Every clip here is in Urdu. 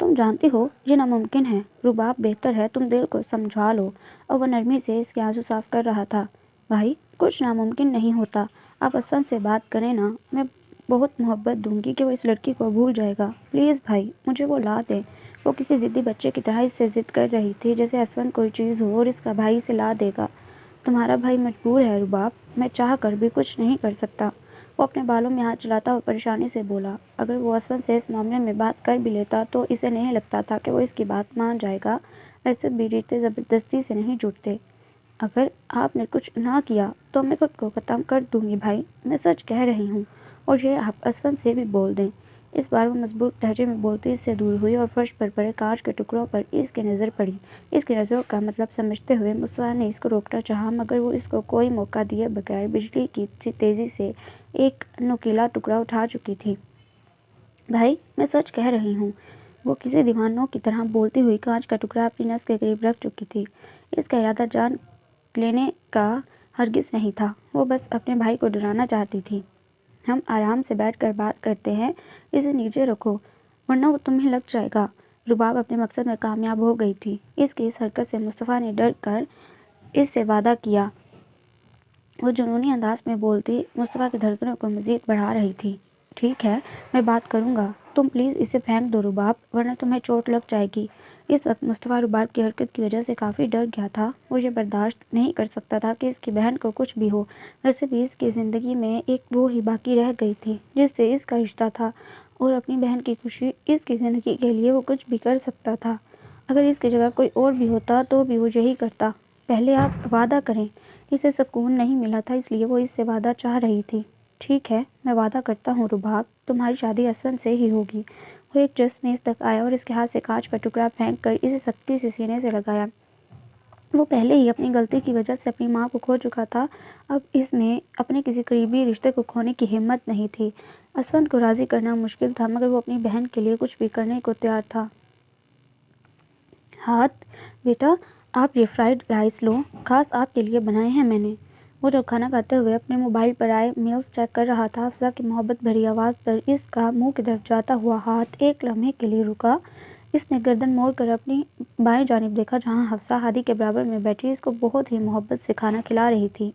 تم جانتی ہو یہ ناممکن ہے رباب، بہتر ہے تم دل کو سمجھا لو۔ اور وہ نرمی سے اس کے آنسو صاف کر رہا تھا۔ بھائی کچھ ناممکن نہیں ہوتا، آپ اسفند سے بات کریں نا، میں بہت محبت دوں گی کہ وہ اس لڑکی کو بھول جائے گا۔ پلیز بھائی مجھے وہ لا دیں۔ وہ کسی ضدی بچے کی طرح اس سے ضد کر رہی تھی جیسے اسفند کوئی چیز ہو اور اس کا بھائی اسے لا دے گا۔ تمہارا بھائی مجبور ہے رباب، میں چاہ کر بھی کچھ نہیں کر سکتا۔ وہ اپنے بالوں میں ہاتھ چلاتا ہوا پریشانی سے بولا۔ اگر وہ اسفند سے اس معاملے میں بات کر بھی لیتا تو اسے نہیں لگتا تھا کہ وہ اس کی بات مان جائے گا۔ ایسے بھی رشتے زبردستی سے نہیں جڑتے۔ اگر آپ نے کچھ نہ کیا تو میں خود کو ختم کر دوں گی بھائی، میں سچ کہہ رہی ہوں۔ اور یہ آپ اسفند سے بھی بول دیں۔ اس بار وہ مضبوط لہجے میں بولتی اس سے دور ہوئی اور فرش پر پڑے کانچ کے ٹکڑوں پر اس کی نظر پڑی۔ اس کی نظروں کا مطلب سمجھتے ہوئے مصطفیٰ نے اس کو روکنا چاہا، مگر وہ اس کو کوئی موقع دیے بغیر بجلی کی سی تیزی سے ایک نوکیلا ٹکڑا اٹھا چکی تھی۔ بھائی میں سچ کہہ رہی ہوں۔ وہ کسی دیوانوں کی طرح بولتی ہوئی کانچ کا ٹکڑا اپنی نس کے قریب رکھ چکی تھی۔ اس کا ارادہ جان لینے کا ہرگز نہیں تھا، وہ بس اپنے بھائی کو ڈرانا چاہتی تھی۔ ہم آرام سے بیٹھ کر بات کرتے ہیں، اسے نیچے رکھو ورنہ وہ تمہیں لگ جائے گا۔ رباب اپنے مقصد میں کامیاب ہو گئی تھی۔ اس کی اس حرکت سے مصطفیٰ نے ڈر کر اس سے وعدہ کیا۔ وہ جنونی انداز میں بولتی مصطفیٰ کی دھڑکنوں کو مزید بڑھا رہی تھی۔ ٹھیک ہے میں بات کروں گا، تم پلیز اسے پھینک دو رباب ورنہ تمہیں چوٹ لگ جائے گی۔ اس وقت مصطفیٰ رباب کی حرکت کی وجہ سے کافی ڈر گیا تھا۔ وہ یہ برداشت نہیں کر سکتا تھا کہ اس کی بہن کو کچھ بھی ہو۔ ویسے بھی اس کی زندگی میں ایک وہ ہی باقی رہ گئی تھی جس سے اس کا رشتہ تھا، اور اپنی بہن کی خوشی، اس کی زندگی کے لیے وہ کچھ بھی کر سکتا تھا۔ اگر اس کی جگہ کوئی اور بھی ہوتا تو بھی وہ یہی کرتا۔ پہلے آپ وعدہ کریں۔ اسے سکون نہیں ملا تھا اس لیے وہ اس سے وعدہ چاہ رہی تھی۔ ٹھیک ہے میں وعدہ کرتا ہوں رباب، تمہاری شادی اسفند سے ہی ہوگی۔ وہ ایک جس میز تک آیا اور اس کے ہاتھ سے کانچ کا ٹکڑا پھینک کر اسے سختی سے سینے سے لگایا۔ وہ پہلے ہی اپنی غلطی کی وجہ سے اپنی ماں کو کھو چکا تھا، اب اس میں اپنے کسی قریبی رشتے کو کھونے کی ہمت نہیں تھی۔ اسفند کو راضی کرنا مشکل تھا مگر وہ اپنی بہن کے لیے کچھ بھی کرنے کو تیار تھا۔ ہاتھ بیٹا آپ یہ فرائیڈ رائس لو، خاص آپ کے لیے بنائے ہیں میں نے۔ وہ جو کھانا کھاتے ہوئے اپنے موبائل پر آئے میلز چیک کر رہا تھا، حفصہ کی محبت بھری آواز پر اس کا منہ کی طرف جاتا ہوا ہاتھ ایک لمحے کے لیے رکا۔ اس نے گردن موڑ کر اپنی بائیں جانب دیکھا جہاں حفصہ ہادی کے برابر میں بیٹھی اس کو بہت ہی محبت سے کھانا کھلا رہی تھی۔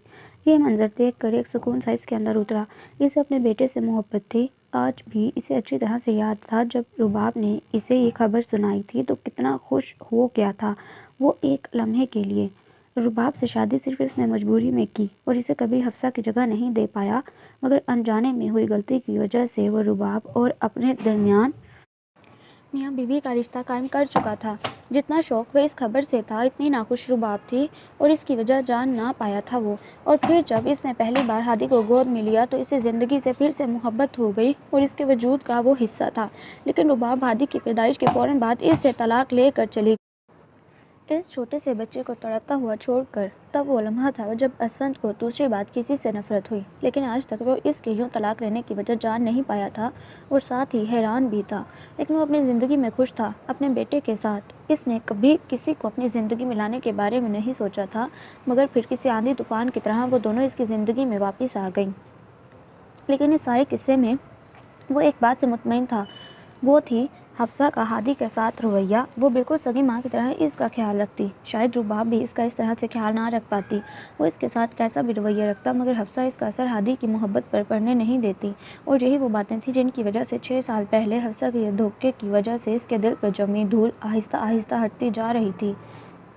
یہ منظر دیکھ کر ایک سکون سا اس کے اندر اترا۔ اسے اپنے بیٹے سے محبت تھی۔ آج بھی اسے اچھی طرح سے یاد تھا جب رباب نے اسے یہ خبر سنائی تھی تو کتنا خوش ہو گیا تھا وہ ایک لمحے کے لیے۔ رباب سے شادی صرف اس نے مجبوری میں کی اور اسے کبھی حفصہ کی جگہ نہیں دے پایا، مگر انجانے میں ہوئی غلطی کی وجہ سے وہ رباب اور اپنے درمیان میاں بیوی کا رشتہ قائم کر چکا تھا۔ جتنا شوق وہ اس خبر سے تھا اتنی ناخوش رباب تھی، اور اس کی وجہ جان نہ پایا تھا وہ۔ اور پھر جب اس نے پہلی بار ہادی کو گود میں لیا تو اسے زندگی سے پھر سے محبت ہو گئی اور اس کے وجود کا وہ حصہ تھا۔ لیکن رباب ہادی کی پیدائش کے فوراً بعد اس سے طلاق لے کر چلی گئی۔ اس چھوٹے سے بچے کو تڑپتا ہوا چھوڑ کر۔ تب وہ لمحہ تھا جب اسفند کو دوسری بات کسی سے نفرت ہوئی، لیکن آج تک وہ اس کے یوں طلاق لینے کی وجہ جان نہیں پایا تھا اور ساتھ ہی حیران بھی تھا۔ لیکن وہ اپنی زندگی میں خوش تھا اپنے بیٹے کے ساتھ۔ اس نے کبھی کسی کو اپنی زندگی میں لانے کے بارے میں نہیں سوچا تھا، مگر پھر کسی آندھی طوفان کی طرح وہ دونوں اس کی زندگی میں واپس آ گئیں۔ لیکن اس سارے قصے میں وہ ایک بات سے مطمئن تھا، وہ تھی حفصہ کا ہادی کے ساتھ رویہ۔ وہ بالکل سگی ماں کی طرح اس کا خیال رکھتی۔ شاید رباب بھی اس کا اس طرح سے خیال نہ رکھ پاتی، وہ اس کے ساتھ کیسا بھی رویہ رکھتا، مگر حفصہ اس کا اثر ہادی کی محبت پر پڑنے نہیں دیتی۔ اور یہی وہ باتیں تھیں جن کی وجہ سے 6 سال پہلے حفصہ کے دھوکے کی وجہ سے اس کے دل پر جمی دھول آہستہ آہستہ ہٹتی جا رہی تھی۔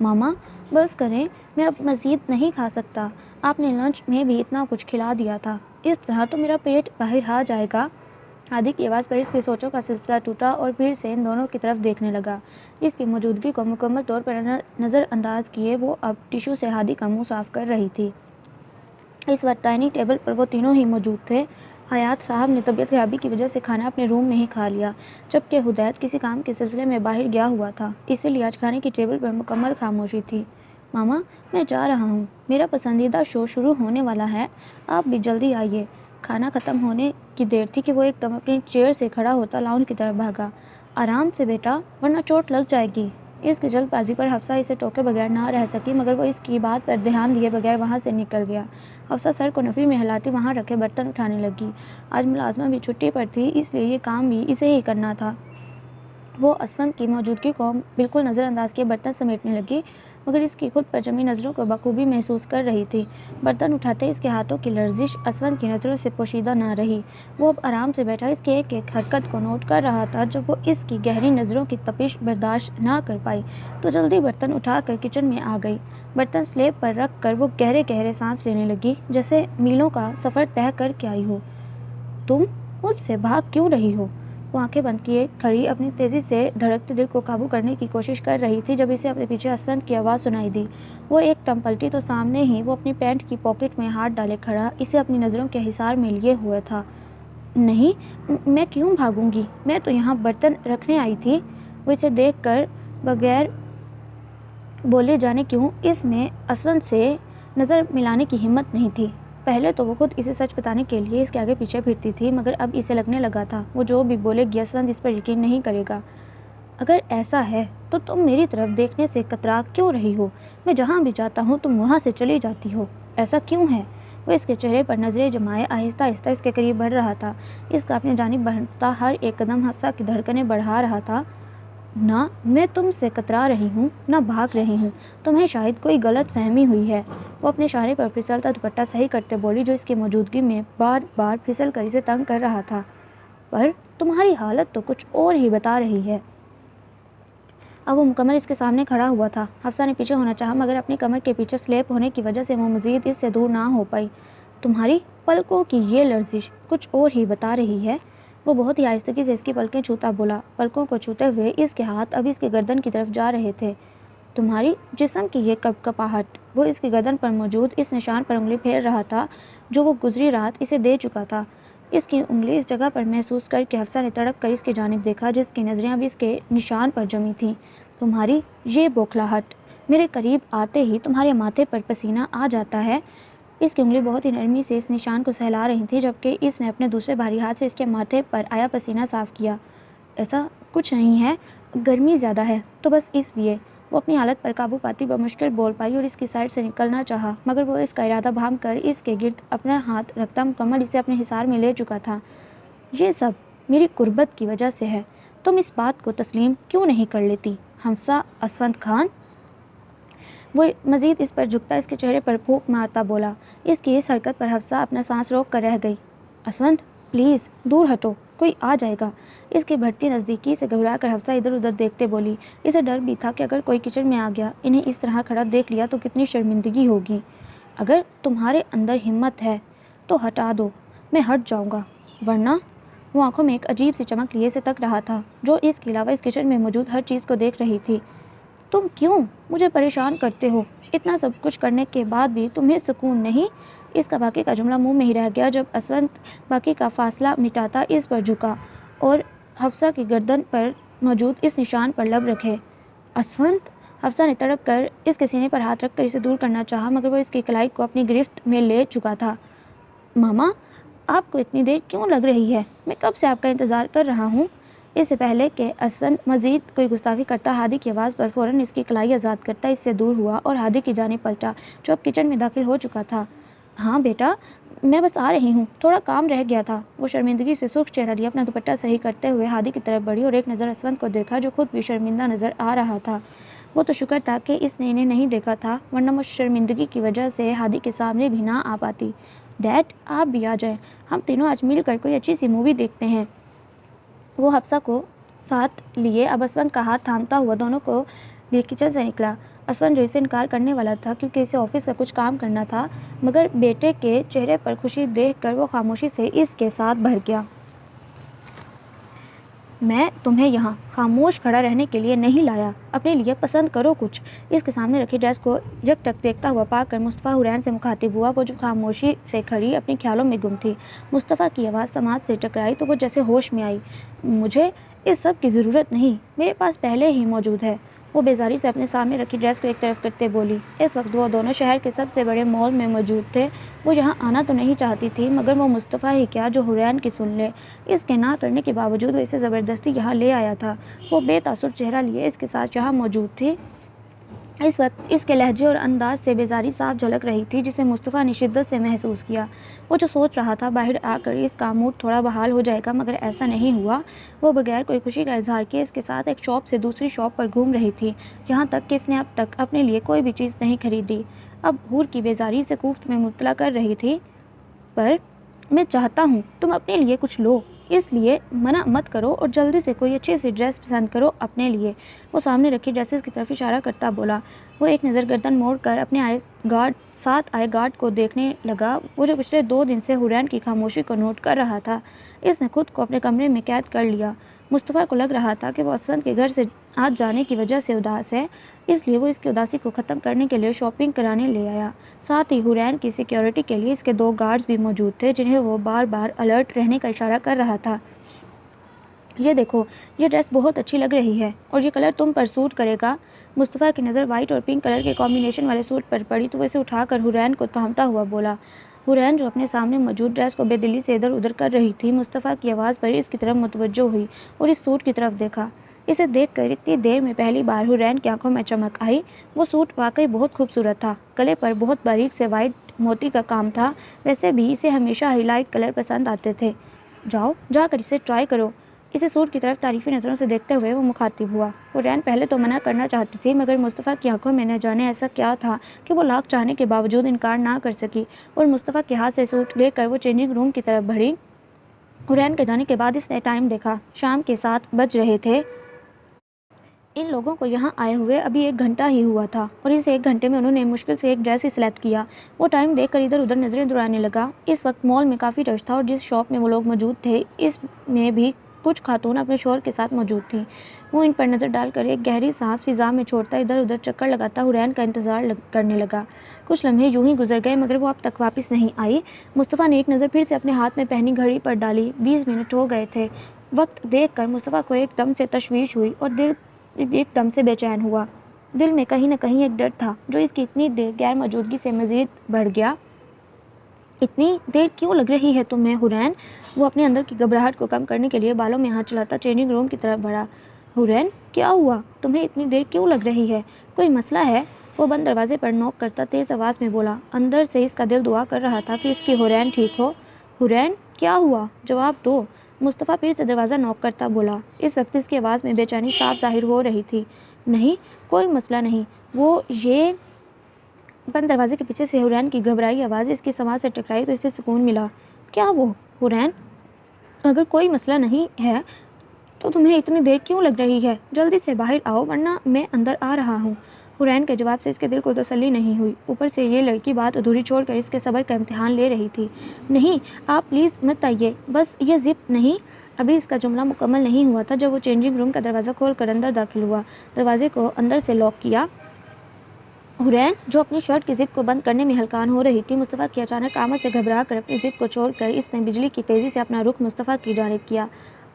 ماما بس کریں، میں اب مزید نہیں کھا سکتا، آپ نے لنچ میں بھی اتنا کچھ کھلا دیا تھا، اس طرح تو میرا پیٹ باہر آ جائے گا۔ ہادی کی آواز پر اس کی سوچوں کا سلسلہ ٹوٹا اور پھر سے ان دونوں کی طرف دیکھنے لگا۔ اس کی موجودگی کو مکمل طور پر نظر انداز کیے وہ اب ٹشو سے ہادی کا منہ صاف کر رہی تھی۔ اس وقت ڈائننگ ٹیبل پر وہ تینوں ہی موجود تھے۔ حیات صاحب نے طبیعت خرابی کی وجہ سے کھانا اپنے روم میں ہی کھا لیا، جبکہ حدید کسی کام کے سلسلے میں باہر گیا ہوا تھا، اسی لیے آج کھانے کی ٹیبل پر مکمل خاموشی تھی۔ ماما میں جا رہا ہوں، میرا پسندیدہ شو شروع ہونے والا ہے، آپ بھی جلدی آئیے۔ کھانا ختم ہونے کی دیر تھی کہ وہ ایک دم اپنی چیئر سے کھڑا ہوتا لاؤنج کی طرف بھاگا۔ آرام سے بیٹا ورنہ چوٹ لگ جائے گی۔ اس کی جلد بازی پر حفصہ اسے ٹوکے بغیر نہ رہ سکی، مگر وہ اس کی بات پر دھیان دیے بغیر وہاں سے نکل گیا۔ حفصہ سر کو نفی میں ہلاتی وہاں رکھے برتن اٹھانے لگی۔ آج ملازمہ بھی چھٹی پر تھی، اس لیے یہ کام بھی اسے ہی کرنا تھا۔ وہ اسفند کی موجودگی کو بالکل نظر انداز کیے برتن سمیٹنے لگی، مگر اس کی خود پر جمی نظروں کو بخوبی محسوس کر رہی تھی۔ برتن اٹھاتے اس کے ہاتھوں کی لرزش اسفند کی نظروں سے پوشیدہ نہ رہی۔ وہ اب آرام سے بیٹھا اس کی ایک ایک حرکت کو نوٹ کر رہا تھا۔ جب وہ اس کی گہری نظروں کی تپش برداشت نہ کر پائی تو جلدی برتن اٹھا کر کچن میں آ گئی۔ برتن سلیب پر رکھ کر وہ گہرے گہرے سانس لینے لگی، جیسے میلوں کا سفر طے کر کے آئی ہو۔ تم مجھ سے بھاگ کیوں رہی ہو؟ وہ آنکھیں بند کیے کھڑی اپنی تیزی سے دھڑکتے دل کو قابو کرنے کی کوشش کر رہی تھی جب اسے اپنے پیچھے اسفند کی آواز سنائی دی۔ وہ ایک دم پلٹی تو سامنے ہی وہ اپنی پینٹ کی پاکٹ میں ہاتھ ڈالے کھڑا اسے اپنی نظروں کے حصار میں لیے ہوئے تھا۔ نہیں، میں کیوں بھاگوں گی؟ میں تو یہاں برتن رکھنے آئی تھی۔ وہ اسے دیکھ کر بغیر بولے جانے کیوں اس میں اسفند سے نظر ملانے کی ہمت نہیں تھی۔ پہلے تو وہ خود اسے سچ بتانے کے لیے اس کے آگے پیچھے پھرتی تھی، مگر اب اسے لگنے لگا تھا وہ جو بھی بولے گی اسفند اس پر یقین نہیں کرے گا۔ اگر ایسا ہے تو تم میری طرف دیکھنے سے کترا کیوں رہی ہو؟ میں جہاں بھی جاتا ہوں تم وہاں سے چلی جاتی ہو، ایسا کیوں ہے؟ وہ اس کے چہرے پر نظریں جمائے آہستہ آہستہ اس کے قریب بڑھ رہا تھا۔ اس کا اپنی جانب بڑھتا ہر ایک قدم حفصہ کی دھڑکنیں بڑھا رہا تھا۔ نہ میں تم سے کترا رہی ہوں، نہ بھاگ رہی ہوں، تمہیں شاید کوئی غلط فہمی ہوئی ہے۔ وہ اپنے اشارے پر پھسلتا دوپٹہ صحیح کرتے بولی، جو اس کی موجودگی میں بار بار پھسل کر اسے تنگ کر رہا تھا۔ پر تمہاری حالت تو کچھ اور ہی بتا رہی ہے۔ اب وہ مکمل اس کے سامنے کھڑا ہوا تھا۔ حفصہ نے پیچھے ہونا چاہا، مگر اپنی کمر کے پیچھے سلیپ ہونے کی وجہ سے وہ مزید اس سے دور نہ ہو پائی۔ تمہاری پلکوں کی یہ لرزش کچھ اور ہی بتا رہی ہے۔ وہ بہت ہی آہستگی سے اس کی پلکیں چھوتا بولا، پلکوں کو چھوتے ہوئے اس کے ہاتھ اب اس کی گردن کی طرف جا رہے تھے۔ تمہاری جسم کی یہ کپکپاہٹ۔ وہ اس کی گردن پر موجود اس نشان پر انگلی پھیر رہا تھا جو وہ گزری رات اسے دے چکا تھا۔ اس کی انگلی اس جگہ پر محسوس کر کے حفصہ نے تڑپ کر اس کی جانب دیکھا، جس کی نظریں اب اس کے نشان پر جمی تھیں۔ تمہاری یہ بوکھلاہٹ، میرے قریب آتے ہی تمہارے ماتھے پر پسینہ آ جاتا ہے۔ اس کی انگلی بہت ہی نرمی سے اس نشان کو سہلا رہی تھی، جبکہ اس نے اپنے دوسرے بھاری ہاتھ سے اس کے ماتھے پر آیا پسینہ صاف کیا۔ ایسا کچھ نہیں ہے، گرمی زیادہ ہے تو بس اس لیے۔ وہ اپنی حالت پر قابو پاتی بمشکل بول پائی اور اس کی سائڈ سے نکلنا چاہا، مگر وہ اس کا ارادہ بھانپ کر اس کے گرد اپنا ہاتھ رکھتا مکمل اسے اپنے حصار میں لے چکا تھا۔ یہ سب میری قربت کی وجہ سے ہے، تم اس بات کو تسلیم کیوں نہیں کر لیتی حفصہ اسفند خان؟ وہ مزید اس پر جھکتا اس کے چہرے پر پھونک مارتا بولا۔ اس کی اس حرکت پر حفصہ اپنا سانس روک کر رہ گئی۔ اسفند پلیز دور ہٹو، کوئی آ جائے گا۔ اس کی بڑھتی نزدیکی سے گھبرا کر حفصہ ادھر ادھر دیکھتے بولی۔ اسے ڈر بھی تھا کہ اگر کوئی کچن میں آ گیا، انہیں اس طرح کھڑا دیکھ لیا تو کتنی شرمندگی ہوگی۔ اگر تمہارے اندر ہمت ہے تو ہٹا دو، میں ہٹ جاؤں گا، ورنہ… وہ آنکھوں میں ایک عجیب سی چمک لیے اسے تک رہا تھا، جو اس کے علاوہ اس کچن میں موجود ہر چیز کو دیکھ رہی تھی۔ تم کیوں مجھے پریشان کرتے ہو؟ اتنا سب کچھ کرنے کے بعد بھی تمہیں سکون نہیں؟ اس کا باقی کا جملہ منہ میں ہی رہ گیا جب اسفند باقی کا فاصلہ مٹاتا اس پر جھکا اور حفصہ کی گردن پر موجود اس نشان پر لب رکھے۔ اسفند! حفصہ نے تڑپ کر اس کے سینے پر ہاتھ رکھ کر اسے دور کرنا چاہا، مگر وہ اس کی کلائی کو اپنی گرفت میں لے چکا تھا۔ ماما، آپ کو اتنی دیر کیوں لگ رہی ہے؟ میں کب سے آپ کا انتظار کر رہا ہوں۔ اس سے پہلے کہ اسفند مزید کوئی گستاخی کرتا، ہادی کی آواز پر فوراً اس کی کلائی آزاد کرتا اس سے دور ہوا اور ہادی کی جانب پلٹا، جو اب کچن میں داخل ہو چکا تھا۔ ہاں بیٹا، میں بس آ رہی ہوں، تھوڑا کام رہ گیا تھا۔ وہ شرمندگی سے سرخ چہرہ لیے اپنا دوپٹہ صحیح کرتے ہوئے ہادی کی طرف بڑھی اور ایک نظر اسفند کو دیکھا، جو خود بھی شرمندہ نظر آ رہا تھا۔ وہ تو شکر تھا کہ اس نے انہیں نہیں دیکھا تھا، ورنہ وہ شرمندگی کی وجہ سے ہادی کے سامنے بھی نہ آ پاتی۔ ڈیڈ، آپ بھی آ جائیں، ہم تینوں آج مل کر کوئی اچھی سی مووی دیکھتے ہیں۔ وہ حفصہ کو ساتھ لیے اب اسفند کا ہاتھ تھامتا ہوا دونوں کو لیے کچن سے نکلا۔ اسفند جو اسے انکار کرنے والا تھا کیونکہ اسے آفس کا کچھ کام کرنا تھا، مگر بیٹے کے چہرے پر خوشی دیکھ کر وہ خاموشی سے اس کے ساتھ بڑھ گیا۔ میں تمہیں یہاں خاموش کھڑا رہنے کے لیے نہیں لایا، اپنے لیے پسند کرو کچھ۔ اس کے سامنے رکھی ڈریس کو یکٹک دیکھتا ہوا پا کر مصطفیٰ حرین سے مخاطب ہوا، وہ جو خاموشی سے کھڑی اپنے خیالوں میں گم تھی۔ مصطفیٰ کی آواز سماعت سے ٹکرائی تو وہ جیسے ہوش میں آئی۔ مجھے اس سب کی ضرورت نہیں، میرے پاس پہلے ہی موجود ہے۔ وہ بیزاری سے اپنے سامنے رکھی ڈریس کو ایک طرف کرتے بولی۔ اس وقت وہ دونوں شہر کے سب سے بڑے مال میں موجود تھے۔ وہ یہاں آنا تو نہیں چاہتی تھی، مگر وہ مصطفیٰ ہی کیا جو حرین کی سن لے۔ اس کے نہ کرنے کے باوجود وہ اسے زبردستی یہاں لے آیا تھا۔ وہ بے تاثر چہرہ لیے اس کے ساتھ یہاں موجود تھی۔ اس وقت اس کے لہجے اور انداز سے بیزاری صاف جھلک رہی تھی جسے مصطفیٰ نے شدت سے محسوس کیا۔ وہ جو سوچ رہا تھا باہر آ کر اس کا موڈ تھوڑا بحال ہو جائے گا، مگر ایسا نہیں ہوا۔ وہ بغیر کوئی خوشی کا اظہار کیے اس کے ساتھ ایک شاپ سے دوسری شاپ پر گھوم رہی تھی، یہاں تک کہ اس نے اب تک اپنے لیے کوئی بھی چیز نہیں خریدی۔ اب حور کی بیزاری سے کوفت میں مبتلا کر رہی تھی۔ پر میں چاہتا ہوں تم اپنے لیے کچھ لو، اس لیے منع مت کرو اور جلدی سے کوئی اچھی سی ڈریس پسند کرو اپنے لیے۔ وہ سامنے رکھی ڈریسز کی طرف اشارہ کرتا بولا۔ وہ ایک نظر گردن موڑ کر اپنے ساتھ آئے گارڈ کو دیکھنے لگا، وہ جو پچھلے 2 دن سے حورین کی خاموشی کو نوٹ کر رہا تھا۔ اس نے خود کو اپنے کمرے میں قید کر لیا۔ مصطفیٰ کو لگ رہا تھا کہ وہ اسد کے گھر سے آج جانے کی وجہ سے اداس ہے، اس لیے وہ اس کی اداسی کو ختم کرنے کے لیے شاپنگ کرانے لے آیا۔ ساتھ ہی حورین کی سیکیورٹی کے لیے اس کے 2 گارڈز بھی موجود تھے جنہیں وہ بار بار الرٹ رہنے کا اشارہ کر رہا تھا۔ یہ دیکھو، یہ ڈریس بہت اچھی لگ رہی ہے اور یہ کلر تم پر سوٹ کرے گا۔ مصطفیٰ کی نظر وائٹ اور پنک کلر کے کمبینیشن والے سوٹ پر پڑی تو وہ اسے اٹھا کر حورین کو تھامتا ہوا بولا۔ حورین جو اپنے سامنے موجود ڈریس کو بے دلی سے ادھر ادھر کر رہی تھی، مصطفیٰ کی آواز پر اس کی طرف متوجہ ہوئی اور اس سوٹ کی طرف دیکھا۔ اسے دیکھ کر اتنی دیر میں پہلی بار حورین کی آنکھوں میں چمک آئی۔ وہ سوٹ واقعی بہت خوبصورت تھا، گلے پر بہت باریک سے وائٹ موتی کا کام تھا۔ ویسے بھی اسے ہمیشہ ہائی لائٹ کلر پسند آتے تھے۔ جا کر اسے ٹرائی کرو۔ اسے سوٹ کی طرف تعریفی نظروں سے دیکھتے ہوئے وہ مخاطب ہوا۔ حورین پہلے تو منع کرنا چاہتی تھی، مگر مصطفیٰ کی آنکھوں میں نہ جانے ایسا کیا تھا کہ وہ لاکھ چاہنے کے باوجود انکار نہ کر سکی، اور مصطفیٰ کے ہاتھ سے سوٹ لے کر وہ چینجنگ روم کی طرف بڑھی۔ حورین کے جانے کے بعد اس نے ٹائم دیکھا، شام کے 7 بج رہے تھے۔ ان لوگوں کو یہاں آئے ہوئے ابھی 1 گھنٹہ ہی ہوا تھا اور اس 1 گھنٹے میں انہوں نے مشکل سے ایک ڈریس ہی سلیکٹ کیا۔ وہ ٹائم دیکھ کر ادھر ادھر نظریں دوڑانے لگا۔ اس وقت مال میں کافی رش تھا اور جس شاپ میں وہ لوگ موجود تھے اس میں بھی کچھ خاتون اپنے شوہر کے ساتھ موجود تھیں۔ وہ ان پر نظر ڈال کر ایک گہری سانس فضا میں چھوڑتا ادھر ادھر چکر لگاتا حورین کا انتظار کرنے لگا۔ کچھ لمحے یوں ہی گزر گئے مگر وہ اب تک واپس نہیں آئی۔ مصطفیٰ نے ایک نظر پھر سے اپنے ہاتھ میں پہنی گھڑی پر ڈالی۔ 20 منٹ ہو گئے تھے۔ وقت دیکھ کر مصطفیٰ کو ایک دم سے تشویش ہوئی اور دل ایک دم سے بے چین ہوا۔ دل میں کہیں نہ کہیں ایک ڈر تھا جو اس کی اتنی دیر غیر موجودگی سے مزید بڑھ گیا۔ اتنی دیر کیوں لگ رہی ہے تمہیں حورین؟ وہ اپنے اندر کی گھبراہٹ کو کم کرنے کے لیے بالوں میں ہاتھ چلاتا چینجنگ روم کی طرف بڑھا۔ حورین کیا ہوا؟ تمہیں اتنی دیر کیوں لگ رہی ہے؟ کوئی مسئلہ ہے؟ وہ بند دروازے پر نوک کرتا تیز آواز میں بولا۔ اندر سے اس کا دل دعا کر رہا تھا کہ اس کی حورین ٹھیک ہو۔ حورین کیا ہوا؟ جواب دو۔ مصطفیٰ پھر سے دروازہ نوک کرتا بولا۔ اس وقت اس کی آواز میں بے چینی صاف ظاہر ہو رہی تھی۔ نہیں، کوئی مسئلہ نہیں۔ وہ یہ بند دروازے کے پیچھے سے حورین کی گھبرائی آواز اس کی سماعت سے ٹکرائی تو اسے سکون ملا۔ کیا وہ حورین؟ اگر کوئی مسئلہ نہیں ہے تو تمہیں اتنی دیر کیوں لگ رہی ہے؟ جلدی سے باہر آؤ ورنہ میں اندر آ رہا ہوں۔ حورین کے جواب سے اس کے دل کو تسلی نہیں ہوئی، اوپر سے یہ لڑکی بات ادھوری چھوڑ کر اس کے صبر کا امتحان لے رہی تھی۔ نہیں، آپ پلیز مت آئیے، بس یہ زپ نہیں۔ ابھی اس کا جملہ مکمل نہیں ہوا تھا جب وہ چینجنگ روم کا دروازہ کھول کر اندر داخل ہوا، دروازے کو اندر سے لاک کیا۔ حورین جو اپنی شرٹ کی زپ کو بند کرنے میں ہلکان ہو رہی تھی، مصطفیٰ کی اچانک آمد سے گھبرا کر اپنی زپ کو چھوڑ کر اس نے بجلی کی تیزی سے اپنا رخ مصطفیٰ کی جانب کیا۔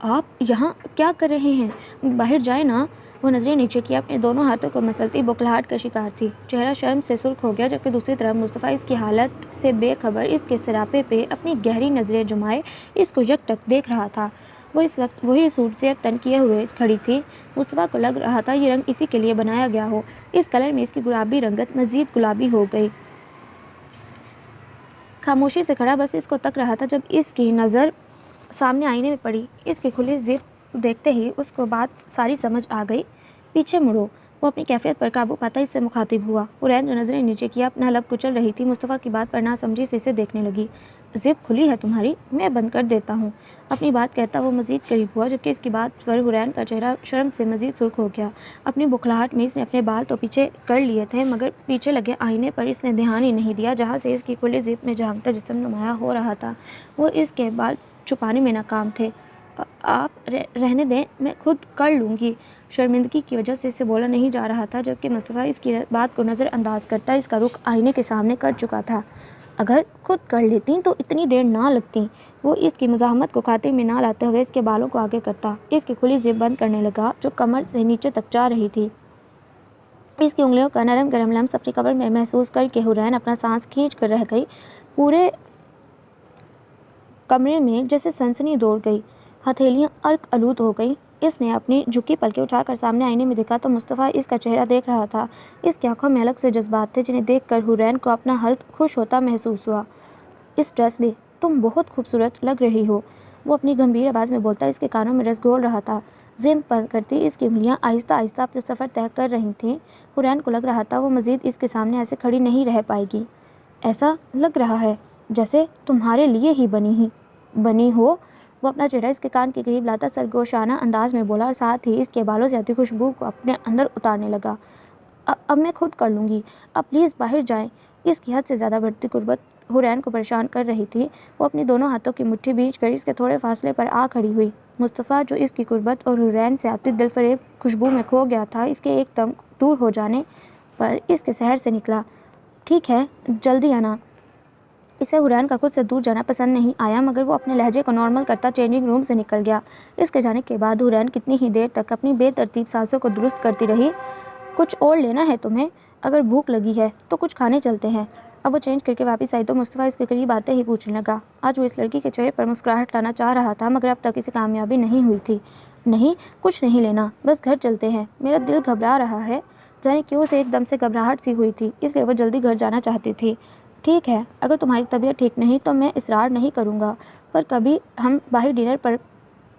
آپ یہاں کیا کر رہے ہیں؟ باہر جائیں نا۔ وہ نظریں نیچے کی اپنے دونوں ہاتھوں کو مسلتی بکھلاہٹ کا شکار تھی، چہرہ شرم سے سرخ ہو گیا، جبکہ دوسری طرف مصطفیٰ اس کی حالت سے بے خبر اس کے سراپے پہ اپنی گہری نظریں جمائے اس کو یکٹک دیکھ رہا تھا۔ وہ اس وقت وہی سوٹ زیب تن کیے ہوئے کھڑی تھی۔ مصطفیٰ کو لگ رہا تھا یہ رنگ اسی کے لیے بنایا گیا ہو۔ اس کلر میں اس کی گلابی رنگت مزید گلابی ہو گئی۔ خاموشی سے کھڑا بس اس کو تک رہا تھا جب اس کی نظر سامنے آئینے میں پڑی۔ اس کی کھلی زپ دیکھتے ہی اس کو بات ساری سمجھ آ گئی۔ پیچھے مڑو۔ وہ اپنی کیفیت پر قابو پاتا اس سے مخاطب ہوا۔ حورین جو نظریں نیچے کیا اپنا لب کچل رہی تھی، مصطفیٰ کی بات پر ناسمجھی سے اسے دیکھنے لگی۔ زپ کھلی ہے تمہاری؟ میں بند کر دیتا ہوں۔ اپنی بات کہتا وہ مزید قریب ہوا، جبکہ اس کی بات پر حورین کا چہرہ شرم سے مزید سرخ ہو گیا۔ اپنی بکھلاہٹ میں اس نے اپنے بال تو پیچھے کر لیے تھے مگر پیچھے لگے آئینے پر اس نے دھیان ہی نہیں دیا جہاں سے اس کی کھلی زپ میں جھانکتا جسم نمایاں ہو رہا تھا۔ وہ اس کے بال چھپانے میں ناکام تھے۔ آپ رہنے دیں، میں خود کر لوں گی۔ شرمندگی کی وجہ سے اسے بولا نہیں جا رہا تھا، جبکہ مصطفیٰ اس کی بات کو نظر انداز کرتا اس کا رخ آئینے کے سامنے کر چکا تھا۔ اگر خود کر لیتی تو اتنی دیر نہ لگتی۔ وہ اس کی مزاحمت کو خاطر میں نہ لاتے ہوئے اس کے بالوں کو آگے کرتا اس کی کھلی زپ بند کرنے لگا جو کمر سے نیچے تک جا رہی تھی۔ اس کی انگلیوں کا نرم گرم لمس اپنی کمر میں محسوس کر کے حورین اپنا سانس کھینچ کر رہ گئی۔ پورے کمرے میں جیسے سنسنی دوڑ گئی، ہتھیلیاں ارک آلود ہو گئی۔ اس نے اپنی جھکی پلکیں اٹھا کر سامنے آئینے میں دیکھا تو مصطفیٰ اس کا چہرہ دیکھ رہا تھا۔ اس کی آنکھوں میں الگ سے جذبات تھے جنہیں دیکھ کر حورین کو اپنا حلق خوش ہوتا محسوس ہوا۔ اس ڈریس میں تم بہت خوبصورت لگ رہی ہو، وہ اپنی گمبھیر آواز میں بولتا اس کے کانوں میں رس گھول رہا تھا۔ ضم پر کرتی اس کی انگلیاں آہستہ آہستہ اپنے سفر طے کر رہی تھیں۔ حورین کو لگ رہا تھا وہ مزید اس کے سامنے ایسے کھڑی نہیں رہ پائے گی۔ ایسا لگ رہا ہے جیسے تمہارے لیے ہی بنی ہو، وہ اپنا چہرہ اس کے کان کے قریب لاتا سرگوشانہ انداز میں بولا اور ساتھ ہی اس کے بالوں سے آتی خوشبو کو اپنے اندر اتارنے لگا۔ اب میں خود کر لوں گی، اب پلیز باہر جائیں۔ اس کی حد سے زیادہ بڑھتی قربت حورین کو پریشان کر رہی تھی۔ وہ اپنی دونوں ہاتھوں کی مٹھی بیچ کر اس کے تھوڑے فاصلے پر آ کھڑی ہوئی۔ مصطفیٰ جو اس کی قربت اور حورین سے آتی دلفریب خوشبو میں کھو گیا تھا، اس کے ایک دم دور ہو جانے پر اس کے شہر سے نکلا۔ ٹھیک ہے، جلدی آنا۔ اسے حورین کا خود سے دور جانا پسند نہیں آیا، مگر وہ اپنے لہجے کو نارمل کرتا چینجنگ روم سے نکل گیا۔ اس کے جانے کے بعد حورین کتنی ہی دیر تک اپنی بے ترتیب سانسوں کو درست کرتی رہی۔ کچھ اور لینا ہے تمہیں؟ اگر بھوک لگی ہے تو کچھ کھانے چلتے ہیں۔ اب وہ چینج کر کے واپس آئی تو مصطفیٰ اس کے قریب آتے ہی پوچھنے لگا۔ آج وہ اس لڑکی کے چہرے پر مسکراہٹ لانا چاہ رہا تھا، مگر اب تک اسے کامیابی نہیں ہوئی تھی۔ نہیں، کچھ نہیں لینا، بس گھر چلتے ہیں۔ میرا دل گھبرا رہا ہے۔ جانے کیوں اسے ایک دم سے گھبراہٹ سی ہوئی تھی، اس لیے وہ جلدی گھر جانا چاہتی تھی۔ ٹھیک ہے، اگر تمہاری طبیعت ٹھیک نہیں تو میں اصرار نہیں کروں گا، پر کبھی ہم باہر ڈنر پر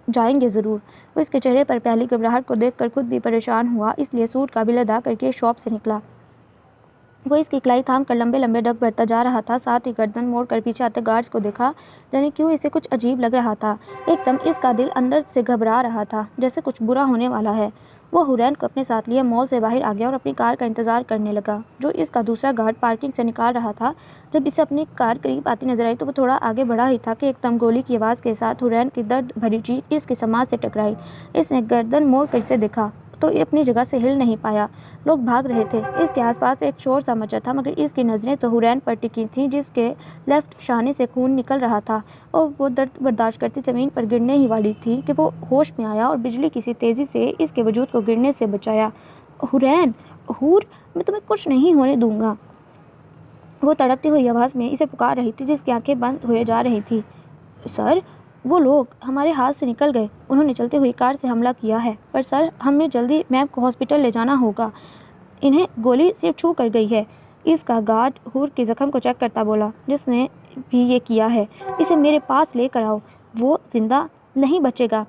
جائیں گے ضرور۔ وہ اس کے چہرے پر پہلی گھبراہٹ کو دیکھ کر خود بھی پریشان ہوا، اس لیے سوٹ کا بل ادا کر کے شاپ سے نکلا۔ وہ اس کی کلائی تھام کر لمبے لمبے ڈگ بھرتا جا رہا تھا، ساتھ ہی گردن موڑ کر پیچھے آتے گارڈز کو دیکھا۔ جانے کیوں اسے کچھ عجیب لگ رہا تھا، ایک دم اس کا دل اندر سے گھبرا رہا تھا، جیسے کچھ برا ہونے والا ہے۔ وہ حورین کو اپنے ساتھ لیے مال سے باہر آ گیا اور اپنی کار کا انتظار کرنے لگا، جو اس کا دوسرا گارڈ پارکنگ سے نکال رہا تھا۔ جب اسے اپنی کار قریب آتی نظر آئی تو وہ تھوڑا آگے بڑھا ہی تھا کہ ایک دم گولی کی آواز کے ساتھ حورین کی درد بھری چیخ اس کی سماعت سے ٹکرائی۔ اس نے گردن موڑ کر اسے دیکھا تو اپنی جگہ سے ہل نہیں پایا۔ لوگ بھاگ رہے تھے، اس کے آس پاس ایک شور سا مچا تھا، مگر اس کی نظریں تو حورین پر ٹکی تھیں جس کے لیفٹ شانے سے خون نکل رہا تھا اور وہ درد برداشت کرتی زمین پر گرنے ہی والی تھی کہ وہ ہوش میں آیا اور بجلی کسی تیزی سے اس کے وجود کو گرنے سے بچایا۔ حورین، حور، میں تمہیں کچھ نہیں ہونے دوں گا، وہ تڑپتی ہوئی آواز میں اسے پکار رہی تھی جس کی آنکھیں بند ہوئے جا رہی تھی۔ سر، وہ لوگ ہمارے ہاتھ سے نکل گئے، انہوں نے چلتی ہوئی کار سے حملہ کیا ہے، پر سر ہمیں جلدی میم کو ہاسپٹل لے جانا ہوگا، انہیں گولی صرف چھو کر گئی ہے۔ اس کا گارڈ حور کے زخم کو چیک کرتا بولا، جس نے بھی یہ کیا ہے اسے میرے پاس لے کر آؤ، وہ زندہ نہیں بچے گا۔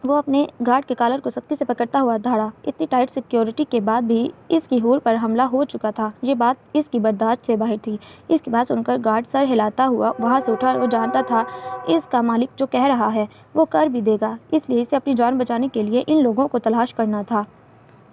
وہ اپنے گارڈ کے کالر کو سختی سے پکڑتا ہوا دھاڑا۔ اتنی ٹائٹ سیکیورٹی کے بعد بھی اس کی حور پر حملہ ہو چکا تھا، یہ بات اس کی برداشت سے باہر تھی۔ اس کی بات سن کر گارڈ سر ہلاتا ہوا وہاں سے اٹھا۔ وہ جانتا تھا اس کا مالک جو کہہ رہا ہے وہ کر بھی دے گا، اس لیے اسے اپنی جان بچانے کے لیے ان لوگوں کو تلاش کرنا تھا۔